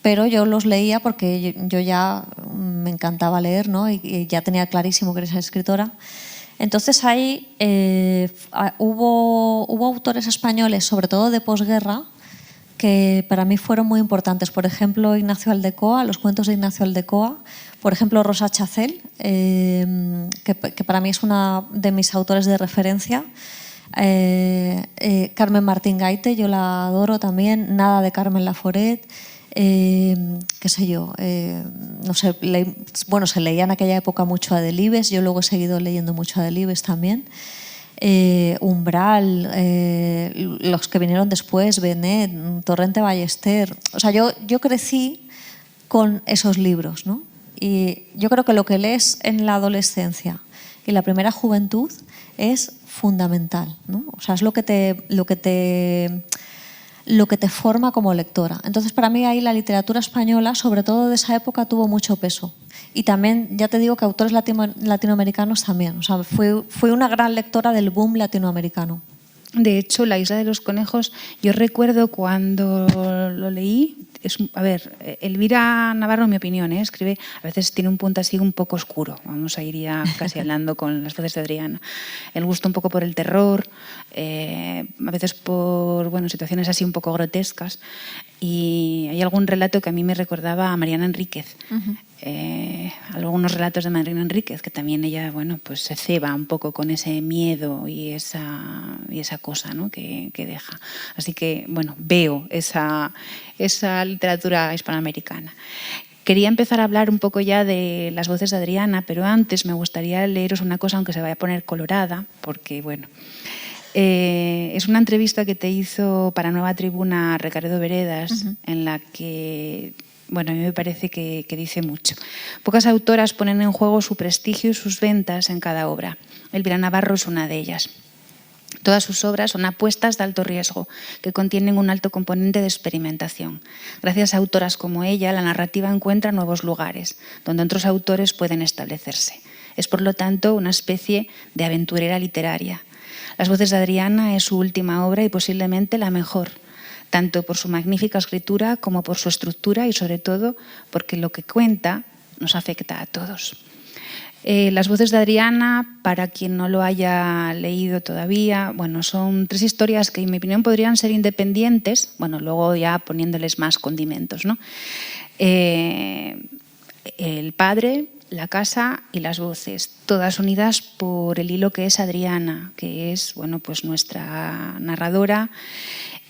pero yo los leía porque yo ya me encantaba leer, ¿no? Y ya tenía clarísimo que era escritora. Entonces ahí hubo autores españoles, sobre todo de posguerra, que para mí fueron muy importantes. Por ejemplo, Ignacio Aldecoa, los cuentos de Ignacio Aldecoa. Por ejemplo, Rosa Chacel, que para mí es una de mis autores de referencia. Carmen Martín Gaite, yo la adoro también. Nada de Carmen Laforet. Qué sé yo, no sé, bueno, se leía en aquella época mucho a Delibes, yo luego he seguido leyendo mucho a Delibes también. Umbral, los que vinieron después, Benet, Torrente Ballester. O sea, yo crecí con esos libros, ¿no? Y yo creo que lo que lees en la adolescencia y la primera juventud es fundamental, ¿no? O sea, es lo que te forma como lectora. Entonces, para mí ahí la literatura española, sobre todo de esa época, tuvo mucho peso. Y también, ya te digo que autores latinoamericanos también. O sea, fui una gran lectora del boom latinoamericano. De hecho, La isla de los conejos, yo recuerdo cuando lo leí, a ver, Elvira Navarro, en mi opinión, escribe, a veces tiene un punto así un poco oscuro, vamos a ir ya casi hablando con las voces de Adriana. El gusto un poco por el terror, a veces por situaciones así un poco grotescas, y hay algún relato que a mí me recordaba a Mariana Enríquez. Algunos relatos de Mariana Enríquez, que también ella, pues se ceba un poco con ese miedo y esa cosa, ¿no? que deja. Así que, veo esa literatura hispanoamericana. Quería empezar a hablar un poco ya de las voces de Adriana, pero antes me gustaría leeros una cosa, aunque se vaya a poner colorada, porque, es una entrevista que te hizo para Nueva Tribuna Recaredo Veredas, en la que, a mí me parece que dice mucho. Pocas autoras ponen en juego su prestigio y sus ventas en cada obra. Elvira Navarro es una de ellas. Todas sus obras son apuestas de alto riesgo, que contienen un alto componente de experimentación. Gracias a autoras como ella, la narrativa encuentra nuevos lugares, donde otros autores pueden establecerse. Es, por lo tanto, una especie de aventurera literaria. Las voces de Adriana es su última obra y posiblemente la mejor, tanto por su magnífica escritura como por su estructura y, sobre todo, porque lo que cuenta nos afecta a todos. Las voces de Adriana, para quien no lo haya leído todavía, son 3 historias que, en mi opinión, podrían ser independientes, luego ya poniéndoles más condimentos, ¿no? El padre, la casa y las voces, todas unidas por el hilo que es Adriana, que es nuestra narradora.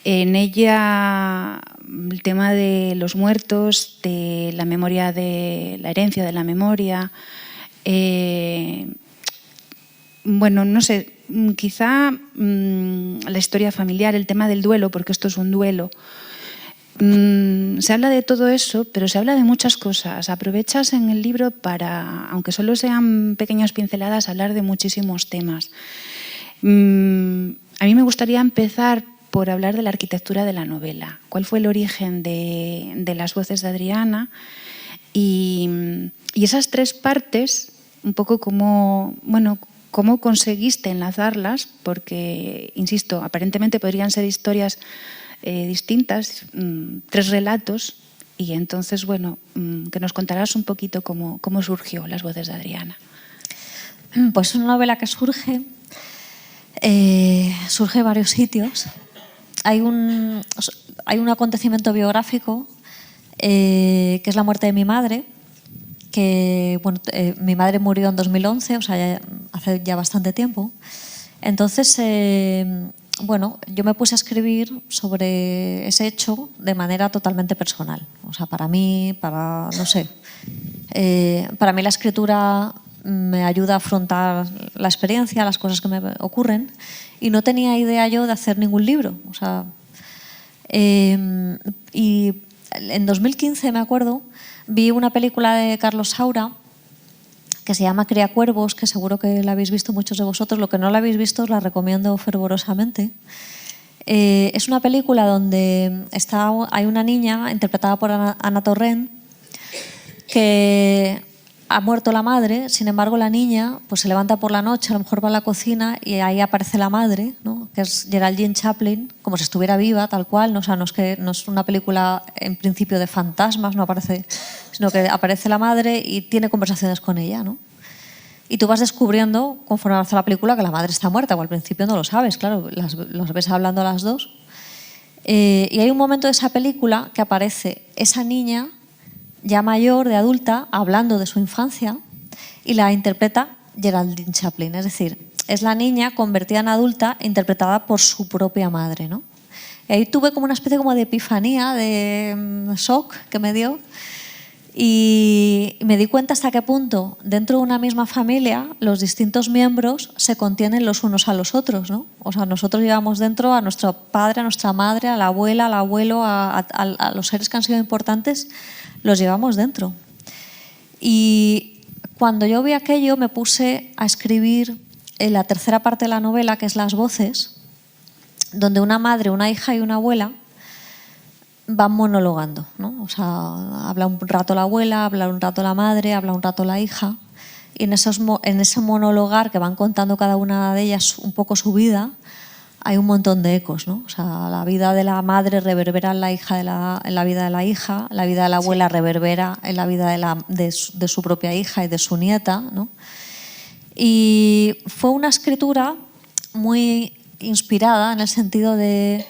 En ella el tema de los muertos, de la memoria, de la herencia de la memoria, no sé, quizá la historia familiar, el tema del duelo, porque esto es un duelo. Se habla de todo eso, pero se habla de muchas cosas. Aprovechas en el libro para, aunque solo sean pequeñas pinceladas, hablar de muchísimos temas. A mí me gustaría empezar por hablar de la arquitectura de la novela. ¿Cuál fue el origen de las voces de Adriana? Y esas 3 partes, un poco cómo conseguiste enlazarlas, porque, insisto, aparentemente podrían ser historias distintas, 3 relatos, y entonces, que nos contarás un poquito cómo surgió Las voces de Adriana. Pues una novela que surge de varios sitios. Hay un acontecimiento biográfico que es la muerte de mi madre, que mi madre murió en 2011, o sea, hace ya bastante tiempo. Entonces, yo me puse a escribir sobre ese hecho de manera totalmente personal. O sea, para mí, no sé, para mí la escritura me ayuda a afrontar la experiencia, las cosas que me ocurren, y no tenía idea yo de hacer ningún libro. O sea, y en 2015, me acuerdo, vi una película de Carlos Saura que se llama Criacuervos, que seguro que la habéis visto muchos de vosotros. Lo que no la habéis visto os la recomiendo fervorosamente. Es una película donde hay una niña interpretada por Ana Torrent que ha muerto la madre, sin embargo la niña pues se levanta por la noche, a lo mejor va a la cocina y ahí aparece la madre, ¿no? Que es Geraldine Chaplin, como si estuviera viva, tal cual, ¿no? O sea, no es una película en principio de fantasmas, no aparece, sino que aparece la madre y tiene conversaciones con ella, ¿no? Y tú vas descubriendo, conforme avanza la película, que la madre está muerta, o al principio no lo sabes, claro, los ves hablando a las dos. Y hay un momento de esa película que aparece esa niña ya mayor, de adulta, hablando de su infancia, y la interpreta Geraldine Chaplin. Es decir, es la niña convertida en adulta, interpretada por su propia madre, ¿no? Y ahí tuve como una especie como de epifanía, de shock que me dio, y me di cuenta hasta qué punto, dentro de una misma familia, los distintos miembros se contienen los unos a los otros, ¿no? O sea, nosotros llevamos dentro a nuestro padre, a nuestra madre, a la abuela, al abuelo, a los seres que han sido importantes, los llevamos dentro. Y cuando yo vi aquello me puse a escribir en la tercera parte de la novela, que es Las voces, donde una madre, una hija y una abuela van monologando, ¿no? O sea, habla un rato la abuela, habla un rato la madre, habla un rato la hija, y en ese monologar que van contando cada una de ellas un poco su vida, hay un montón de ecos, ¿no? O sea, la vida de la madre reverbera en la vida de la hija, la vida de la abuela reverbera en la vida de su propia hija y de su nieta, ¿no? Y fue una escritura muy inspirada en el sentido de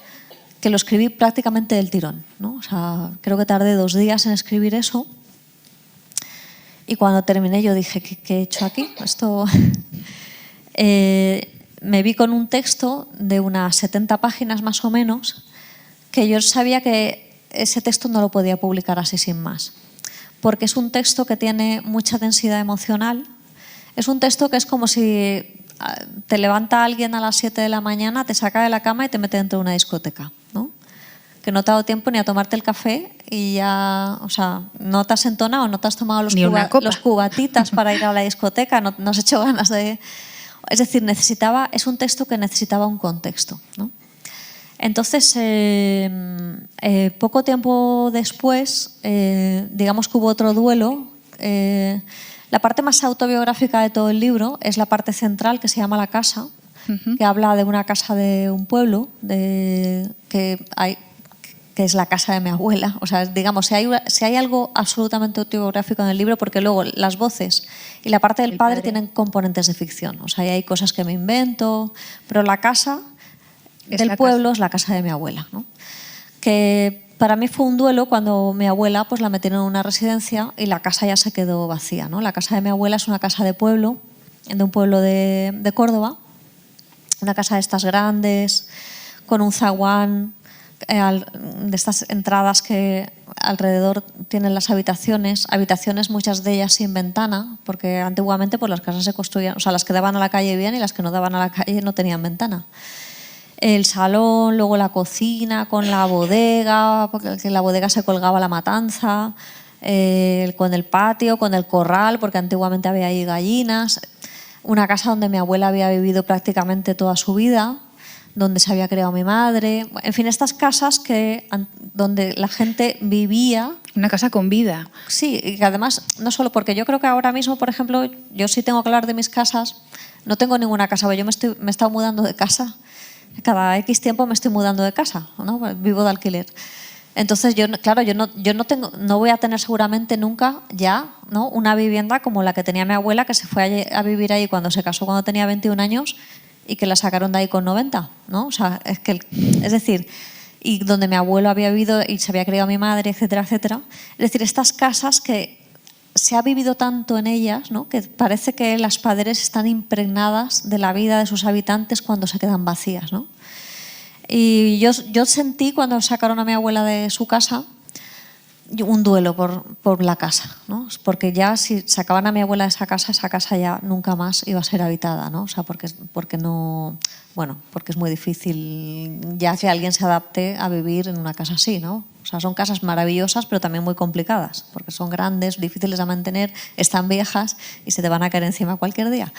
que lo escribí prácticamente del tirón, ¿no? O sea, creo que tardé 2 días en escribir eso. Y cuando terminé yo dije, ¿qué he hecho aquí? Esto... me vi con un texto de unas 70 páginas más o menos, que yo sabía que ese texto no lo podía publicar así sin más, porque es un texto que tiene mucha densidad emocional. Es un texto que es como si te levanta alguien a las 7 de la mañana, te saca de la cama y te mete dentro de una discoteca, ¿no? Que no te ha dado tiempo ni a tomarte el café y ya, o sea, no te has entonado, no te has tomado los cubatitas para ir a la discoteca, no has hecho ganas de... Es decir, es un texto que necesitaba un contexto, ¿no? Entonces, poco tiempo después, digamos que hubo otro duelo. La parte más autobiográfica de todo el libro es la parte central, que se llama La casa, que habla de una casa de un pueblo, que es la casa de mi abuela. O sea, digamos, si hay algo absolutamente autobiográfico en el libro, porque luego las voces y la parte del padre tienen componentes de ficción. O sea, hay cosas que me invento, pero la casa del pueblo es la casa de mi abuela, ¿no? Que para mí fue un duelo cuando mi abuela pues la metieron en una residencia y la casa ya se quedó vacía, ¿no? La casa de mi abuela es una casa de pueblo, de un pueblo de Córdoba, una casa de estas grandes, con un zaguán, de estas entradas que alrededor tienen las habitaciones muchas de ellas sin ventana, porque antiguamente pues las casas se construían, o sea, las que daban a la calle bien y las que no daban a la calle no tenían ventana. El salón, luego la cocina con la bodega, porque en la bodega se colgaba la matanza, con el patio, con el corral, porque antiguamente había ahí gallinas. Una casa donde mi abuela había vivido prácticamente toda su vida, donde se había creado mi madre. En fin, estas casas donde la gente vivía. Una casa con vida. Sí, y que además, no solo porque yo creo que ahora mismo, por ejemplo, yo sí tengo que hablar de mis casas, no tengo ninguna casa, porque yo me he estado mudando de casa. Cada X tiempo me estoy mudando de casa, ¿no? Vivo de alquiler. Entonces, yo no voy a tener seguramente nunca ya, ¿no?, una vivienda como la que tenía mi abuela, que se fue a vivir ahí cuando se casó cuando tenía 21 años y que la sacaron de ahí con 90, ¿no? O sea, es decir, y donde mi abuelo había vivido y se había criado mi madre, etcétera, etcétera. Es decir, estas casas que se ha vivido tanto en ellas, ¿no?, que parece que las paredes están impregnadas de la vida de sus habitantes cuando se quedan vacías, ¿no? Y yo sentí cuando sacaron a mi abuela de su casa un duelo por la casa, ¿no? Porque ya si sacaban a mi abuela de esa casa ya nunca más iba a ser habitada, ¿no? O sea, porque no, bueno, porque es muy difícil ya que alguien se adapte a vivir en una casa así, ¿no? O sea, son casas maravillosas, pero también muy complicadas, porque son grandes, difíciles de mantener, están viejas y se te van a caer encima cualquier día.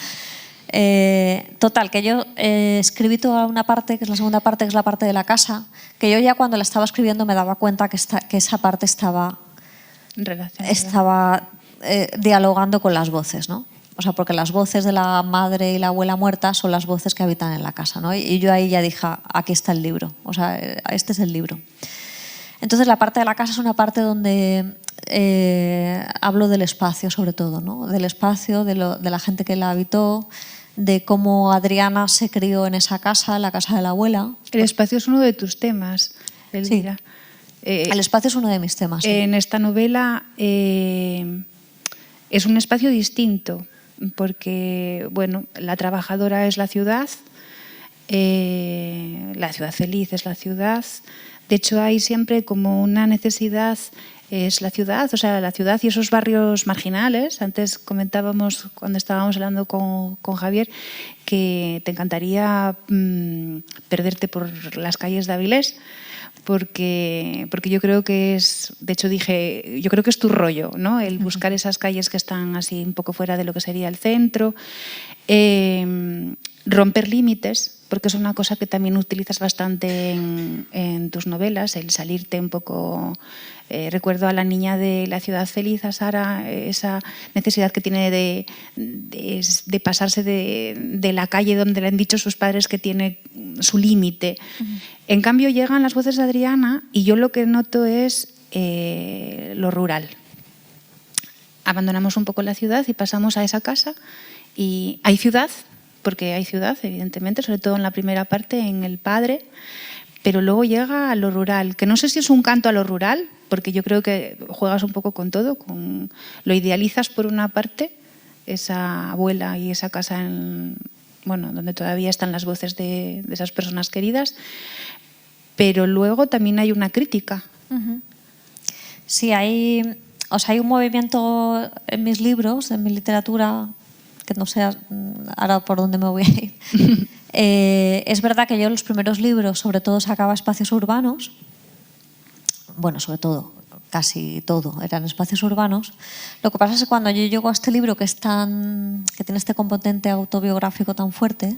Total, que yo escribí toda una parte, que es la segunda parte, que es la parte de la casa, que yo ya cuando la estaba escribiendo me daba cuenta que esa parte estaba dialogando con las voces, ¿no? O sea, porque las voces de la madre y la abuela muerta son las voces que habitan en la casa, ¿no? Y yo ahí ya dije, aquí está el libro, o sea, este es el libro. Entonces la parte de la casa es una parte donde hablo del espacio sobre todo, ¿no? Del espacio, de la gente que la habitó, de cómo Adriana se crió en esa casa, la casa de la abuela. El espacio es uno de tus temas, Elvira. Sí. El espacio es uno de mis temas. Sí. En esta novela es un espacio distinto, porque bueno, la trabajadora es la ciudad feliz es la ciudad. De hecho, hay siempre como una necesidad, es la ciudad, o sea, la ciudad y esos barrios marginales. Antes comentábamos, cuando estábamos hablando con Javier, que te encantaría perderte por las calles de Avilés, porque yo creo que es, de hecho dije, yo creo que es tu rollo, ¿no? El buscar esas calles que están así un poco fuera de lo que sería el centro, romper límites, porque es una cosa que también utilizas bastante en tus novelas, el salirte un poco. Recuerdo a la niña de La ciudad feliz, a Sara, esa necesidad que tiene de pasarse de la calle donde le han dicho sus padres que tiene su límite. En cambio llegan las voces de Adriana y yo lo que noto es lo rural. Abandonamos un poco la ciudad y pasamos a esa casa y hay ciudad, porque hay ciudad, evidentemente, sobre todo en la primera parte, en el padre, pero luego llega a lo rural, que no sé si es un canto a lo rural, porque yo creo que juegas un poco con todo, lo idealizas por una parte, esa abuela y esa casa donde todavía están las voces de esas personas queridas, pero luego también hay una crítica. Sí, hay un movimiento en mis libros, en mi literatura, que no sé ahora por dónde me voy a ir. Es verdad que yo en los primeros libros sobre todo sacaba espacios urbanos, bueno, sobre todo, casi todo eran espacios urbanos. Lo que pasa es que cuando yo llego a este libro que tiene este componente autobiográfico tan fuerte,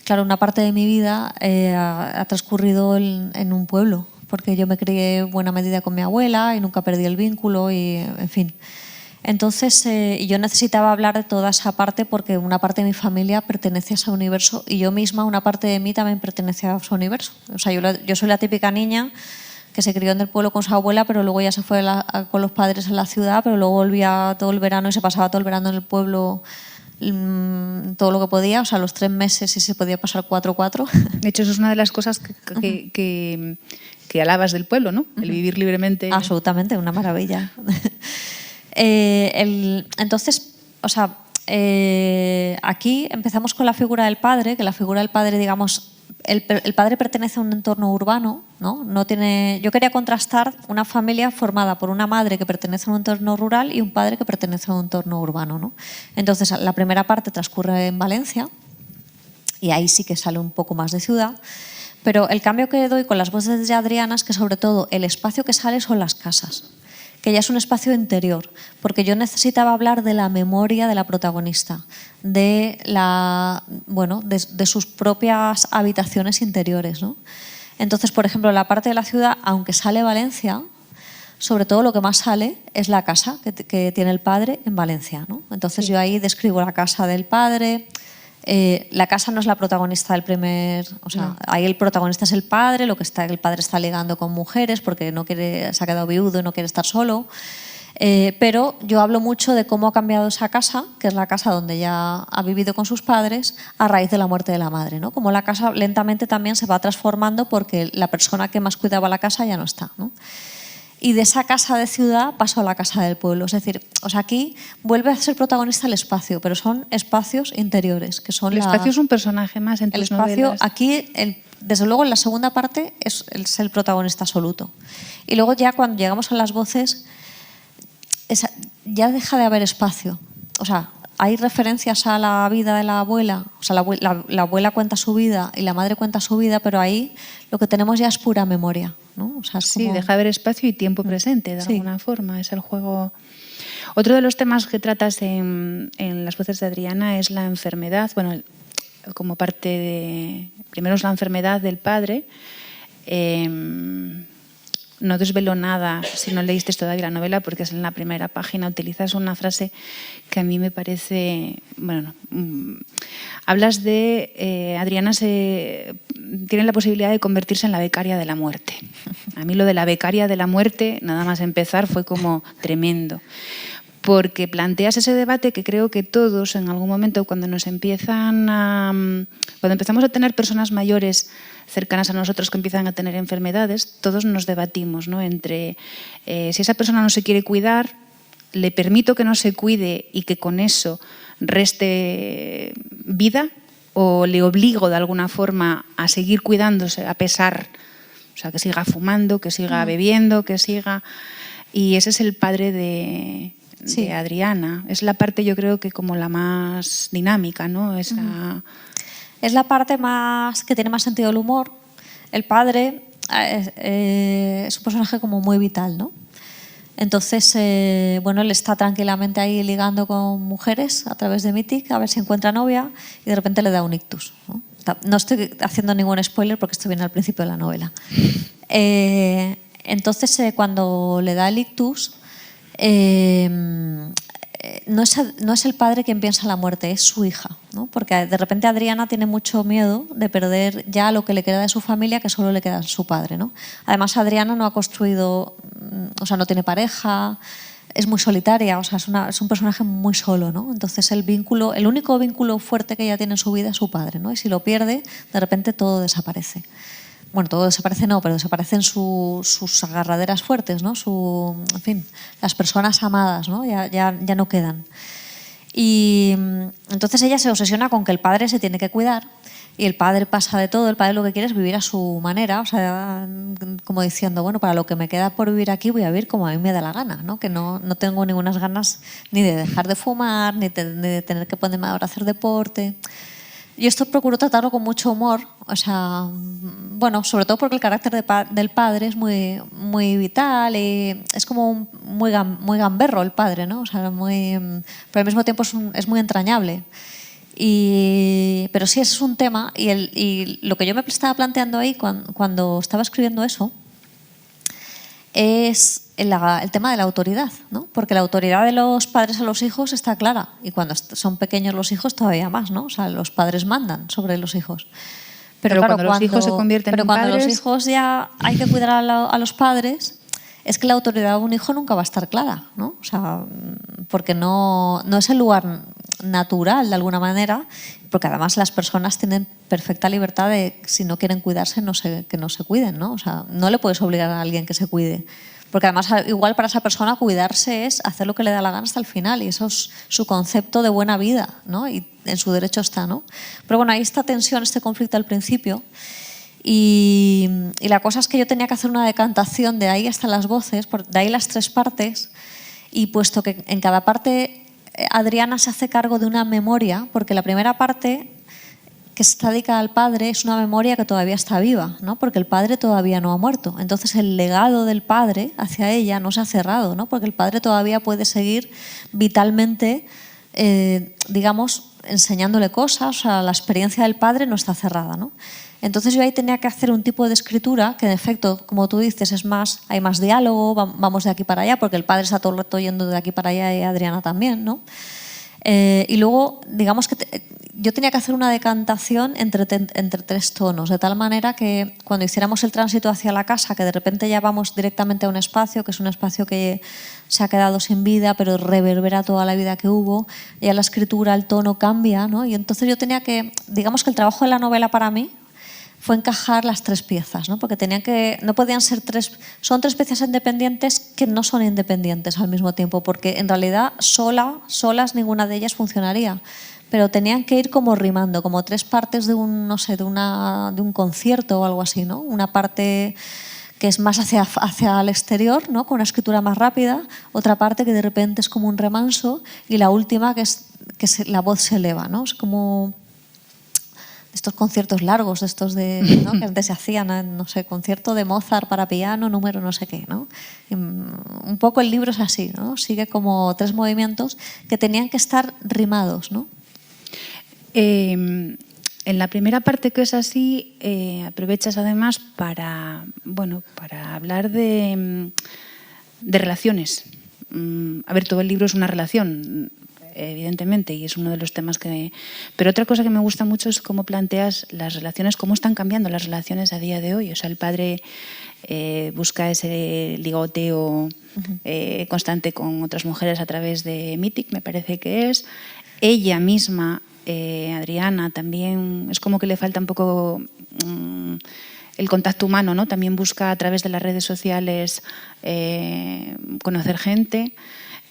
claro, una parte de mi vida ha transcurrido en un pueblo, porque yo me crié en buena medida con mi abuela y nunca perdí el vínculo y, en fin. Entonces, yo necesitaba hablar de toda esa parte porque una parte de mi familia pertenece a ese universo y yo misma, una parte de mí también pertenece a ese universo. O sea, yo soy la típica niña que se crió en el pueblo con su abuela, pero luego ya se fue con los padres a la ciudad, pero luego volvía todo el verano y se pasaba todo el verano en el pueblo todo lo que podía, o sea, los 3 meses y se podía pasar 4. De hecho, eso es una de las cosas que alabas del pueblo, ¿no? El vivir libremente. Absolutamente, una maravilla. Entonces, o sea, aquí empezamos con la figura del padre, que la figura del padre, digamos, el padre pertenece a un entorno urbano, ¿no? Yo quería contrastar una familia formada por una madre que pertenece a un entorno rural y un padre que pertenece a un entorno urbano, ¿no? Entonces, la primera parte transcurre en Valencia y ahí sí que sale un poco más de ciudad, pero el cambio que doy con las voces de Adriana es que sobre todo el espacio que sale son las casas, que ya es un espacio interior, porque yo necesitaba hablar de la memoria de la protagonista, de sus propias habitaciones interiores, ¿no? Entonces, por ejemplo, la parte de la ciudad, aunque sale Valencia, sobre todo lo que más sale es la casa que tiene el padre en Valencia, ¿no? Entonces yo ahí describo la casa del padre. La casa no es la protagonista del primer, o sea, no. Ahí el protagonista es el padre, el padre está ligando con mujeres porque se ha quedado viudo y no quiere estar solo, pero yo hablo mucho de cómo ha cambiado esa casa, que es la casa donde ya ha vivido con sus padres a raíz de la muerte de la madre, ¿no? Como la casa lentamente también se va transformando porque la persona que más cuidaba la casa ya no está, ¿no? y de esa casa de ciudad paso a la casa del pueblo. Es decir, o sea, aquí vuelve a ser protagonista el espacio, pero son espacios interiores, que son El espacio es un personaje más en tus novelas. Aquí, desde luego, en la segunda parte es el protagonista absoluto. Y luego ya cuando llegamos a las voces, ya deja de haber espacio. O sea, hay referencias a la vida de la abuela, o sea, la abuela cuenta su vida y la madre cuenta su vida, pero ahí lo que tenemos ya es pura memoria, ¿no? O sea, es Sí, como... deja de haber espacio y tiempo presente, de alguna forma. Es el juego. Otro de los temas que tratas en las voces de Adriana es la enfermedad. Bueno, como parte de... Primero es la enfermedad del padre. No desvelo nada si no leíste todavía la novela, porque es en la primera página. Utilizas una frase que a mí me parece... Bueno, hablas de... Adriana tiene la posibilidad de convertirse en la becaria de la muerte. A mí lo de la becaria de la muerte, nada más empezar, fue como tremendo. Porque planteas ese debate que creo que todos en algún momento cuando cuando empezamos a tener personas mayores cercanas a nosotros que empiezan a tener enfermedades, todos nos debatimos, ¿no? Entre si esa persona no se quiere cuidar, le permito que no se cuide y que con eso reste vida, o le obligo de alguna forma a seguir cuidándose a pesar, o sea, que siga fumando, que siga bebiendo, que siga... Y ese es el padre de Adriana. Es la parte, yo creo, que como la más dinámica, ¿no? Es la parte que tiene más sentido del humor. El padre es un personaje como muy vital, ¿no? Entonces, bueno, él está tranquilamente ahí ligando con mujeres a través de Mythic a ver si encuentra novia y de repente le da un ictus, ¿no? No estoy haciendo ningún spoiler porque esto viene al principio de la novela. Entonces, cuando le da el ictus, no es el padre quien piensa en la muerte, es su hija, ¿no? Porque de repente Adriana tiene mucho miedo de perder ya lo que le queda de su familia, que solo le queda a su padre, ¿no? Además, Adriana no ha construido, o sea, no tiene pareja, es muy solitaria, o sea, es un personaje muy solo, ¿no? Entonces el único vínculo fuerte que ella tiene en su vida es su padre, ¿no? Y si lo pierde, de repente todo desaparece. Bueno, todo desaparece no, pero desaparecen sus agarraderas fuertes, ¿no? En fin, las personas amadas, ¿no? Ya no quedan. Y entonces ella se obsesiona con que el padre se tiene que cuidar y el padre pasa de todo, el padre lo que quiere es vivir a su manera, o sea, como diciendo, bueno, para lo que me queda por vivir aquí voy a vivir como a mí me da la gana, ¿no? Que no tengo ninguna ganas ni de dejar de fumar, ni de tener que ponerme ahora a hacer deporte. Y esto procuro tratarlo con mucho humor, o sea, bueno, sobre todo porque el carácter del padre es muy, muy vital y es como muy gamberro el padre, ¿no? O sea, pero al mismo tiempo es muy entrañable. Pero sí, ese es un tema y lo que yo me estaba planteando ahí cuando estaba escribiendo eso es el tema de la autoridad, ¿no? Porque la autoridad de los padres a los hijos está clara y cuando son pequeños los hijos todavía más, ¿no? O sea, los padres mandan sobre los hijos. Pero claro, cuando los hijos se convierten en padres... Pero cuando los hijos ya hay que cuidar a los padres, es que la autoridad de un hijo nunca va a estar clara, ¿no? O sea, porque no es el lugar natural de alguna manera, porque además las personas tienen perfecta libertad de, si no quieren cuidarse, que no se cuiden, ¿no? O sea, no le puedes obligar a alguien que se cuide. Porque además, igual para esa persona cuidarse es hacer lo que le da la gana hasta el final y eso es su concepto de buena vida, ¿no? Y en su derecho está, ¿no? Pero bueno, hay esta tensión, este conflicto al principio y la cosa es que yo tenía que hacer una decantación de ahí hasta las voces, de ahí las 3 partes y puesto que en cada parte Adriana se hace cargo de una memoria, porque la primera parte que está dedicada al padre es una memoria que todavía está viva, ¿no? Porque el padre todavía no ha muerto. Entonces el legado del padre hacia ella no se ha cerrado, ¿no? Porque el padre todavía puede seguir vitalmente, digamos, enseñándole cosas, o sea, la experiencia del padre no está cerrada, ¿no? Entonces yo ahí tenía que hacer un tipo de escritura que en efecto, como tú dices, hay más diálogo, vamos de aquí para allá, porque el padre está todo el rato yendo de aquí para allá y Adriana también, ¿no? Y luego, digamos que yo tenía que hacer una decantación entre 3 tonos, de tal manera que cuando hiciéramos el tránsito hacia la casa, que de repente ya vamos directamente a un espacio, que es un espacio que se ha quedado sin vida, pero reverbera toda la vida que hubo, ya la escritura, el tono cambia, ¿no? Y entonces yo tenía que, digamos que el trabajo de la novela para mí fue encajar las tres piezas, ¿no? Porque no podían ser son tres piezas independientes que no son independientes al mismo tiempo, porque en realidad solas ninguna de ellas funcionaría, pero tenían que ir como rimando, como tres partes de un, no sé, de un concierto o algo así, ¿no? Una parte que es más hacia el exterior, ¿no? Con una escritura más rápida, otra parte que de repente es como un remanso, y la última la voz se eleva, ¿no? Es como estos conciertos largos, estos ¿no? que antes se hacían, no sé, concierto de Mozart para piano, número no sé qué, ¿no? Un poco el libro es así, ¿no? Sigue como tres movimientos que tenían que estar rimados, ¿no? En la primera parte, que es así, aprovechas además para hablar de relaciones. A ver, todo el libro es una relación, evidentemente, y es uno de los temas que... Pero otra cosa que me gusta mucho es cómo planteas las relaciones, cómo están cambiando las relaciones a día de hoy. O sea, el padre busca ese ligoteo constante con otras mujeres a través de Mythic, me parece que es. Ella misma, Adriana, también es como que le falta un poco el contacto humano, ¿no? También busca a través de las redes sociales conocer gente.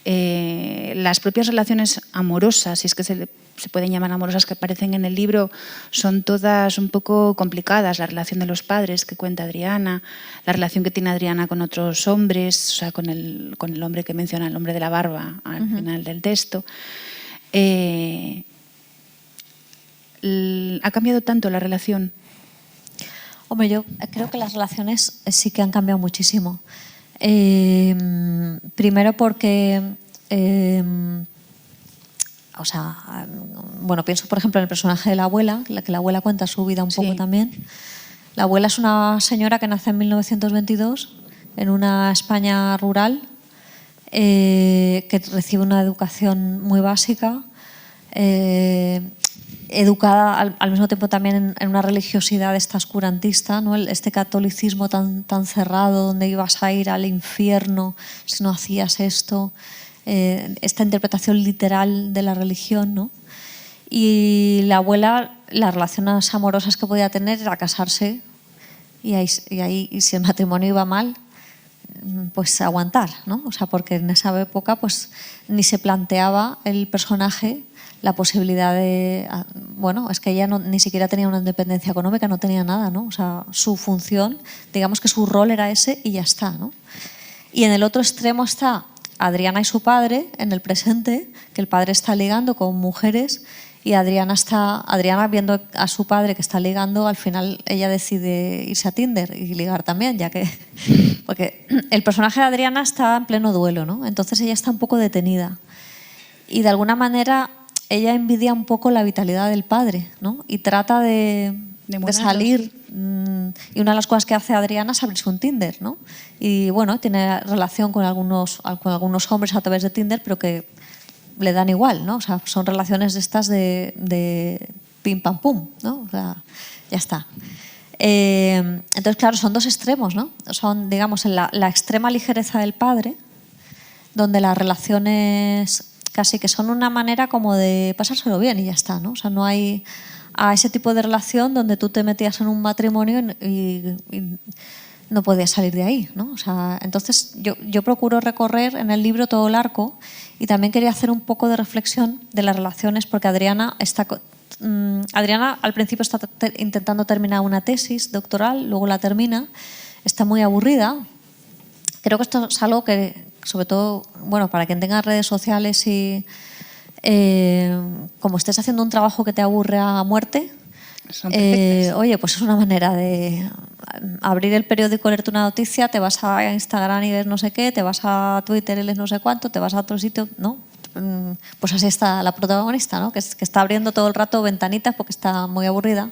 Las propias relaciones amorosas, si es que se pueden llamar amorosas, que aparecen en el libro, son todas un poco complicadas. La relación de los padres que cuenta Adriana, la relación que tiene Adriana con otros hombres, o sea, con el hombre que menciona, el hombre de la barba al final del texto. ¿Ha cambiado tanto la relación? Hombre, yo creo que las relaciones sí que han cambiado muchísimo. Primero porque, pienso por ejemplo en el personaje de la abuela, que la abuela cuenta su vida un poco también. La abuela es una señora que nace en 1922 en una España rural, que recibe una educación muy básica, educada al mismo tiempo también en una religiosidad esta oscurantista, ¿no? Este catolicismo tan cerrado, donde ibas a ir al infierno si no hacías esto, esta interpretación literal de la religión, ¿no? Y la abuela, las relaciones amorosas que podía tener era casarse y si el matrimonio iba mal, pues aguantar, ¿no? O sea, porque en esa época pues ni se planteaba el personaje la posibilidad de... Bueno, es que ella ni siquiera tenía una independencia económica, no tenía nada, ¿no? O sea, su función, digamos que su rol era ese y ya está, ¿no? Y en el otro extremo está Adriana y su padre, en el presente, que el padre está ligando con mujeres y Adriana viendo a su padre que está ligando, al final ella decide irse a Tinder y ligar también, ya que... Porque el personaje de Adriana está en pleno duelo, ¿no? Entonces ella está un poco detenida. Y de alguna manera ella envidia un poco la vitalidad del padre, ¿no? Y trata de salir. Y una de las cosas que hace Adriana es abrirse un Tinder, ¿no? Y bueno, tiene relación con algunos hombres a través de Tinder, pero que le dan igual, ¿no? O sea, son relaciones de estas de pim pam pum, ¿no? O sea, ya está. Entonces, claro, son dos extremos, ¿no? Son, digamos, la extrema ligereza del padre, donde las relaciones casi que son una manera como de pasárselo bien y ya está, ¿no? O sea, no hay a ese tipo de relación donde tú te metías en un matrimonio y no podías salir de ahí, ¿no? O sea, entonces yo procuro recorrer en el libro todo el arco y también quería hacer un poco de reflexión de las relaciones, porque Adriana al principio está intentando terminar una tesis doctoral, luego la termina, está muy aburrida. Creo que esto es algo que, sobre todo, bueno, para quien tenga redes sociales y como estés haciendo un trabajo que te aburre a muerte, oye, pues es una manera de abrir el periódico, leerte una noticia, te vas a Instagram y ves no sé qué, te vas a Twitter y lees no sé cuánto, te vas a otro sitio, ¿no? Pues así está la protagonista, ¿no? Que está abriendo todo el rato ventanitas porque está muy aburrida.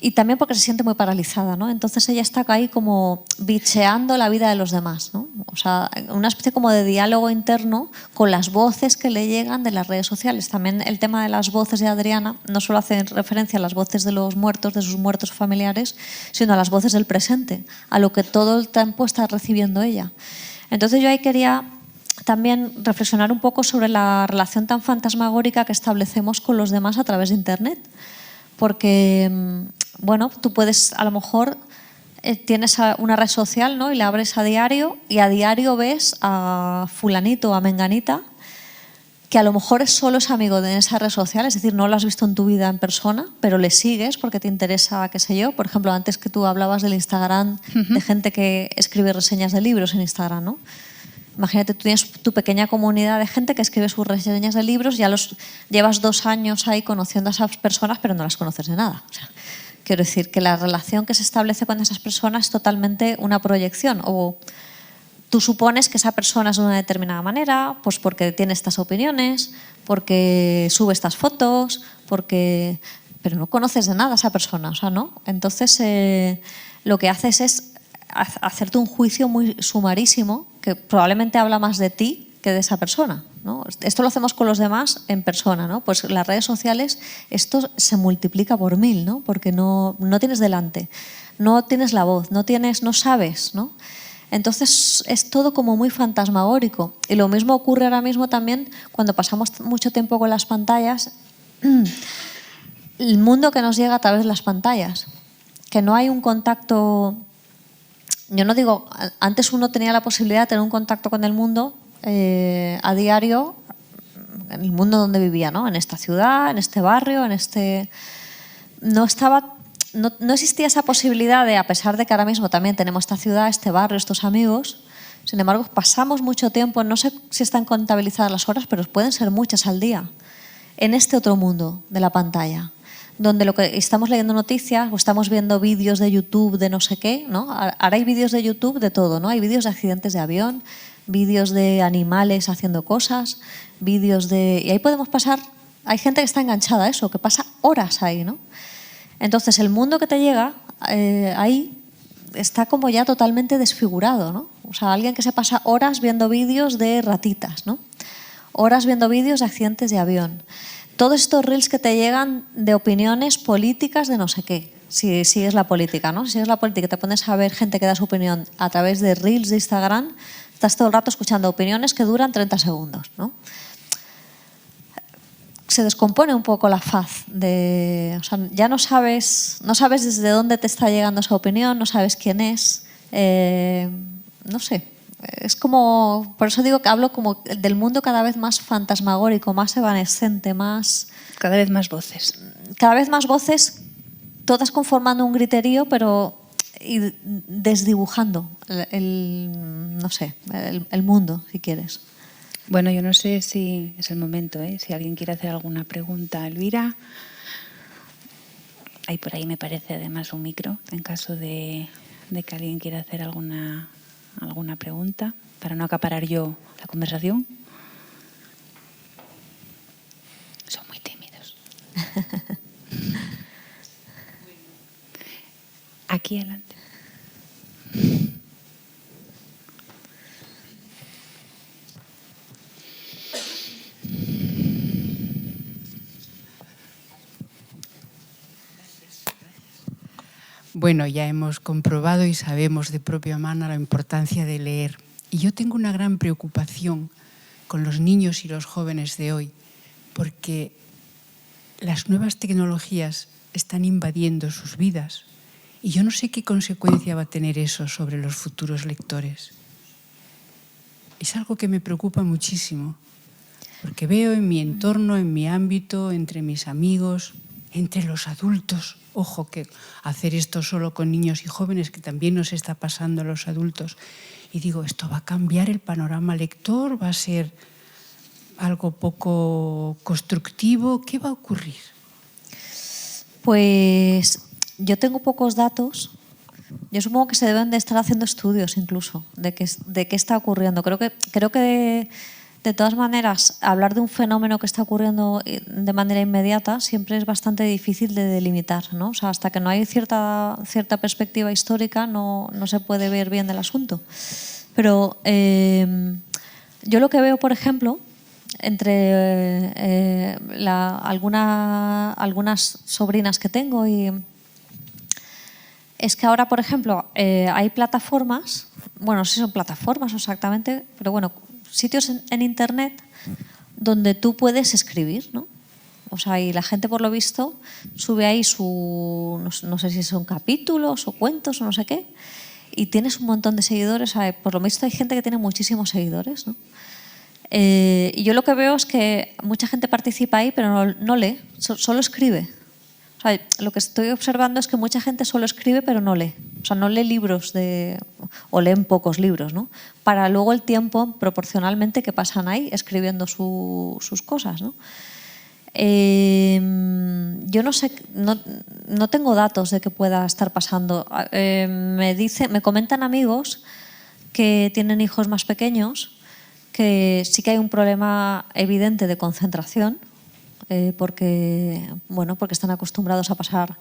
Y también porque se siente muy paralizada, ¿no? Entonces ella está ahí como bicheando la vida de los demás, ¿no? O sea, una especie como de diálogo interno con las voces que le llegan de las redes sociales. También el tema de las voces de Adriana no solo hace referencia a las voces de los muertos, de sus muertos familiares, sino a las voces del presente, a lo que todo el tiempo está recibiendo ella. Entonces yo ahí quería también reflexionar un poco sobre la relación tan fantasmagórica que establecemos con los demás a través de Internet. Porque bueno, tú puedes, a lo mejor, tienes una red social, ¿no? Y la abres a diario y a diario ves a fulanito o a menganita que a lo mejor solo es amigo de esa red social, es decir, no lo has visto en tu vida en persona, pero le sigues porque te interesa, qué sé yo. Por ejemplo, antes que tú hablabas del Instagram, de gente que escribe reseñas de libros en Instagram, ¿no? Imagínate, tú tienes tu pequeña comunidad de gente que escribe sus reseñas de libros, ya llevas 2 años ahí conociendo a esas personas, pero no las conoces de nada. O sea, quiero decir que la relación que se establece con esas personas es totalmente una proyección. O tú supones que esa persona es de una determinada manera, pues porque tiene estas opiniones, porque sube estas fotos, pero no conoces de nada a esa persona, o sea, ¿no? Entonces, lo que haces es hacerte un juicio muy sumarísimo que probablemente habla más de ti que de esa persona, ¿no? Esto lo hacemos con los demás en persona, ¿no? Pues las redes sociales esto se multiplica por 1000, ¿no? Porque no tienes delante, no tienes la voz, no sabes, ¿no? Entonces es todo como muy fantasmagórico. Y lo mismo ocurre ahora mismo también cuando pasamos mucho tiempo con las pantallas, el mundo que nos llega a través de las pantallas, que no hay un contacto. Yo no digo, antes uno tenía la posibilidad de tener un contacto con el mundo a diario, en el mundo donde vivía, ¿no? En esta ciudad, en este barrio, no existía esa posibilidad de, a pesar de que ahora mismo también tenemos esta ciudad, este barrio, estos amigos, sin embargo pasamos mucho tiempo, no sé si están contabilizadas las horas, pero pueden ser muchas al día, en este otro mundo de la pantalla, donde lo que estamos leyendo noticias o estamos viendo vídeos de YouTube de no sé qué, ¿no? Ahora hay vídeos de YouTube de todo, ¿no? Hay vídeos de accidentes de avión, vídeos de animales haciendo cosas, y ahí podemos pasar, hay gente que está enganchada a eso, que pasa horas ahí, ¿no? Entonces el mundo que te llega ahí está como ya totalmente desfigurado, ¿no? O sea, alguien que se pasa horas viendo vídeos de ratitas, ¿no? Horas viendo vídeos de accidentes de avión. Todos estos reels que te llegan de opiniones políticas de no sé qué, si es la política, ¿no? Si es la política y te pones a ver gente que da su opinión a través de reels de Instagram, estás todo el rato escuchando opiniones que duran 30 segundos, ¿no? Se descompone un poco la faz o sea, ya no sabes desde dónde te está llegando esa opinión, no sabes quién es, no sé. Es como, por eso digo que hablo como del mundo cada vez más fantasmagórico, más evanescente, más... Cada vez más voces. Cada vez más voces, todas conformando un griterío, pero desdibujando no sé, el mundo, si quieres. Bueno, yo no sé si es el momento, si alguien quiere hacer alguna pregunta a Elvira. Hay por ahí, me parece, además un micro, en caso de que alguien quiera hacer alguna pregunta, para no acaparar yo la conversación. Son muy tímidos. Aquí adelante. Bueno, ya hemos comprobado y sabemos de propia mano la importancia de leer. Y yo tengo una gran preocupación con los niños y los jóvenes de hoy, porque las nuevas tecnologías están invadiendo sus vidas y yo no sé qué consecuencia va a tener eso sobre los futuros lectores. Es algo que me preocupa muchísimo, porque veo en mi entorno, en mi ámbito, entre mis amigos, entre los adultos. Ojo, que hacer esto solo con niños y jóvenes, que también nos está pasando a los adultos. Y digo, ¿esto va a cambiar el panorama lector? ¿Va a ser algo poco constructivo? ¿Qué va a ocurrir? Pues yo tengo pocos datos. Yo supongo que se deben de estar haciendo estudios incluso de qué está ocurriendo. Creo que de todas maneras, hablar de un fenómeno que está ocurriendo de manera inmediata siempre es bastante difícil de delimitar, ¿no? O sea, hasta que no hay cierta perspectiva histórica no se puede ver bien el asunto. Pero yo lo que veo, por ejemplo, entre algunas sobrinas que tengo es que ahora, por ejemplo, hay plataformas, bueno, no sé si son plataformas exactamente, pero bueno, sitios en internet donde tú puedes escribir, ¿no? O sea, y la gente, por lo visto, sube ahí no sé si son capítulos o cuentos o no sé qué, y tienes un montón de seguidores. O sea, por lo visto hay gente que tiene muchísimos seguidores, ¿no? Y yo lo que veo es que mucha gente participa ahí, pero no lee, solo escribe. O sea, lo que estoy observando es que mucha gente solo escribe, pero no lee. O sea, no lee libros o leen pocos libros, ¿no? Para luego el tiempo, proporcionalmente, que pasan ahí escribiendo sus cosas, ¿no? Yo no sé, no tengo datos de que pueda estar pasando. Me comentan amigos que tienen hijos más pequeños que sí que hay un problema evidente de concentración, porque están acostumbrados a pasar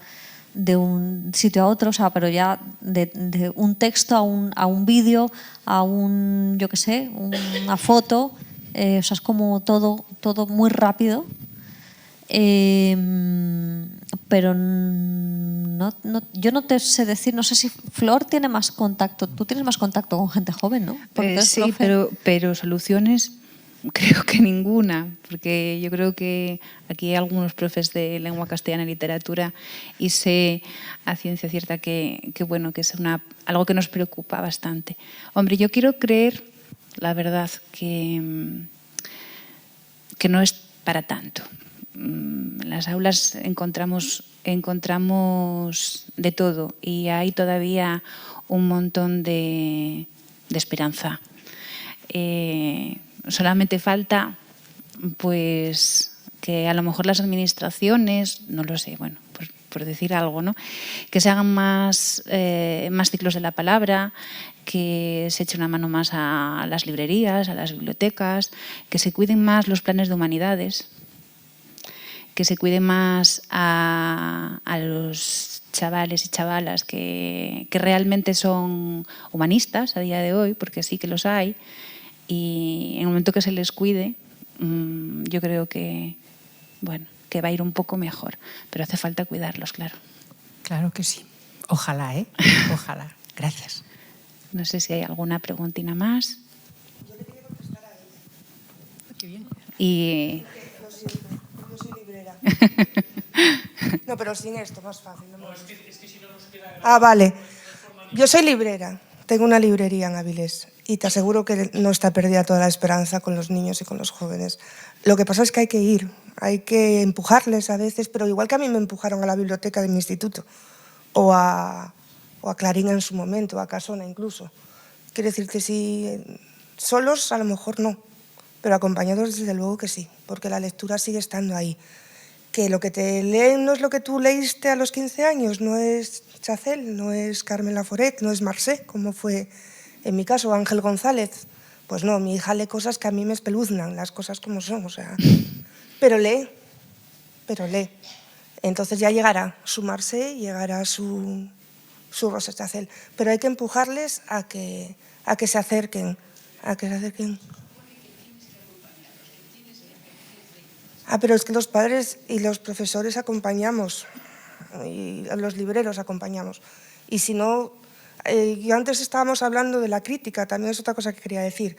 de un sitio a otro, o sea, pero ya de un texto a un vídeo, a una foto, o sea, es como todo muy rápido. Pero yo no te sé decir, no sé si Flor tiene más contacto, tú tienes más contacto con gente joven, ¿no? Sí, pero soluciones creo que ninguna, porque yo creo que aquí hay algunos profes de lengua castellana y literatura y sé a ciencia cierta que es algo que nos preocupa bastante. Hombre, yo quiero creer, la verdad, que no es para tanto. En las aulas encontramos de todo y hay todavía un montón de esperanza. Solamente falta pues que a lo mejor las administraciones, no lo sé, bueno, por decir algo, ¿no? Que se hagan más ciclos de la palabra, que se eche una mano más a las librerías, a las bibliotecas, que se cuiden más los planes de humanidades, que se cuide más a los chavales y chavalas que realmente son humanistas a día de hoy, porque sí que los hay, y en el momento que se les cuide, yo creo que va a ir un poco mejor, pero hace falta cuidarlos, claro. Claro que sí. Ojalá, ¿eh? Ojalá. Gracias. No sé si hay alguna preguntina más. Yo le quería contestar a él. Qué bien. Y... Yo soy librera. No, pero sin esto, más fácil. Vale. Yo soy librera. Tengo una librería en Avilés y te aseguro que no está perdida toda la esperanza con los niños y con los jóvenes. Lo que pasa es que hay que ir, hay que empujarles a veces, pero igual que a mí me empujaron a la biblioteca de mi instituto o a Clarín en su momento, a Casona incluso. Quiero decirte, si solos a lo mejor no, pero acompañados desde luego que sí, porque la lectura sigue estando ahí. Que lo que te leen no es lo que tú leíste a los 15 años, no es Chacel, no es Carmen Laforet, no es Marcé, como fue en mi caso Ángel González. Pues no, mi hija lee cosas que a mí me espeluznan, las cosas como son, o sea, pero lee. Entonces ya llegará su Marcé, llegará su Rosa Chacel, pero hay que empujarles a que se acerquen, pero es que los padres y los profesores acompañamos, y los libreros acompañamos. Y si no, yo antes estábamos hablando de la crítica, también es otra cosa que quería decir,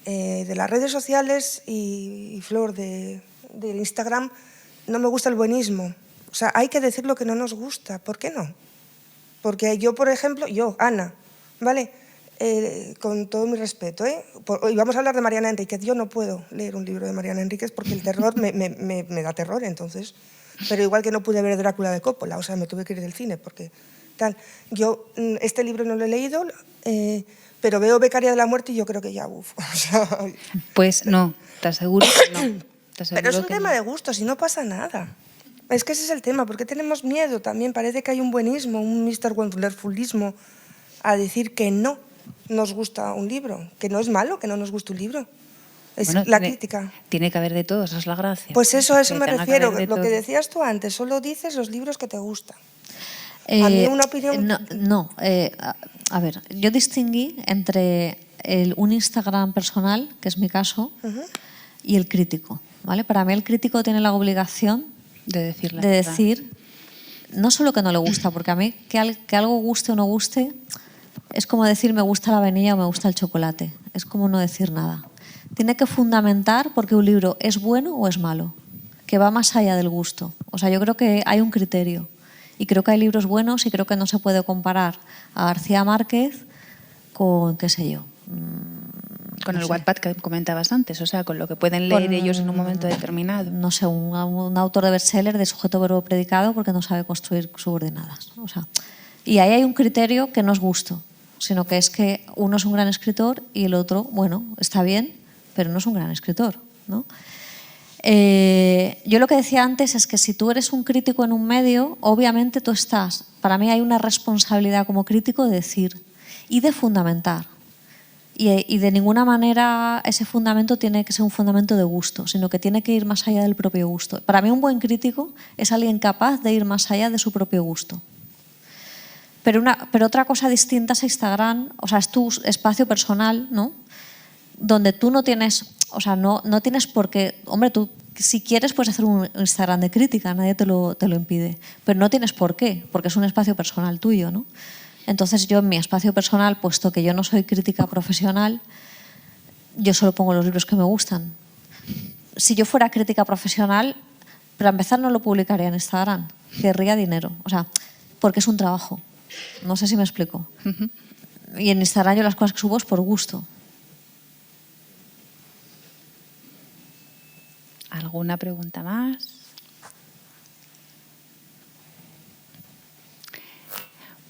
de las redes sociales y Flor, del Instagram, no me gusta el buenismo. O sea, hay que decir lo que no nos gusta, ¿por qué no? Porque yo, por ejemplo, Ana, ¿vale? Con todo mi respeto, y vamos a hablar de Mariana Enríquez. Yo no puedo leer un libro de Mariana Enríquez porque el terror me da terror, entonces. Pero igual que no pude ver Drácula de Coppola, o sea, me tuve que ir del cine porque tal. Yo este libro no lo he leído, pero veo Becaria de la Muerte y yo creo que ya, o sea, pues no, te aseguro que no. Pero es un tema de gustos y no pasa nada. Es que ese es el tema, porque tenemos miedo también. Parece que hay un buenismo, un Mr. Wonderfulismo a decir que no nos gusta un libro, que no es malo que no nos guste un libro. Es la crítica. Tiene que haber de todo, esa es la gracia. Pues eso me refiero. Lo que decías tú antes, solo dices los libros que te gustan. A mí una opinión... A ver, yo distinguí entre un Instagram personal, que es mi caso, y el crítico, ¿vale? Para mí el crítico tiene la obligación de decir no solo que no le gusta, porque a mí que algo guste o no guste es como decir me gusta la vainilla o me gusta el chocolate, es como no decir nada. Tiene que fundamentar por qué un libro es bueno o es malo. que va más allá del gusto. O sea, yo creo que hay un criterio y creo que hay libros buenos y creo que no se puede comparar a García Márquez con, qué sé yo, Con no el sé. Wattpad que comentabas antes, o sea, con lo que pueden leer ellos en un momento determinado. No sé, un autor de bestseller de sujeto verbo predicado porque no sabe construir subordinadas. O sea, y ahí hay un criterio que no es gusto, sino que es que uno es un gran escritor y el otro, bueno, está bien, pero no es un gran escritor, ¿no? Yo lo que decía antes es que si tú eres un crítico en un medio, obviamente tú estás, para mí hay una responsabilidad como crítico de decir y de fundamentar. Y de ninguna manera ese fundamento tiene que ser un fundamento de gusto, sino que tiene que ir más allá del propio gusto. Para mí un buen crítico es alguien capaz de ir más allá de su propio gusto. Pero otra cosa distinta es Instagram, o sea, es tu espacio personal, ¿no? Donde tú no tienes, o sea, no tienes por qué, hombre, tú si quieres puedes hacer un Instagram de crítica, nadie te lo impide, pero no tienes por qué, porque es un espacio personal tuyo, ¿no? Entonces yo en mi espacio personal, puesto que yo no soy crítica profesional, yo solo pongo los libros que me gustan. Si yo fuera crítica profesional, para empezar no lo publicaría en Instagram, querría dinero, o sea, porque es un trabajo. No sé si me explico. Y en Instagram yo las cosas que subo es por gusto. ¿Alguna pregunta más?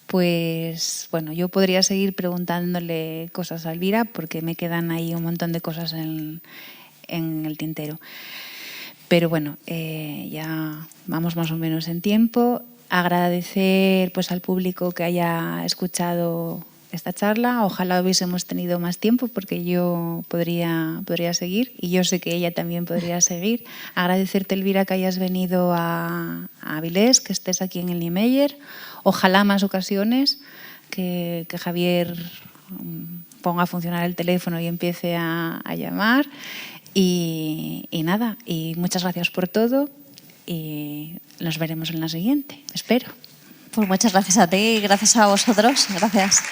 Pues bueno, yo podría seguir preguntándole cosas a Elvira porque me quedan ahí un montón de cosas en el tintero. Pero bueno, ya vamos más o menos en tiempo. Agradecer pues, al público que haya escuchado esta charla. Ojalá hubiésemos tenido más tiempo porque yo podría seguir y yo sé que ella también podría seguir. Agradecerte, Elvira, que hayas venido a Avilés, que estés aquí en el Niemeyer. Ojalá más ocasiones, que Javier ponga a funcionar el teléfono y empiece a llamar. Y nada, y muchas gracias por todo y nos veremos en la siguiente, espero. Pues muchas gracias a ti y gracias a vosotros. Gracias.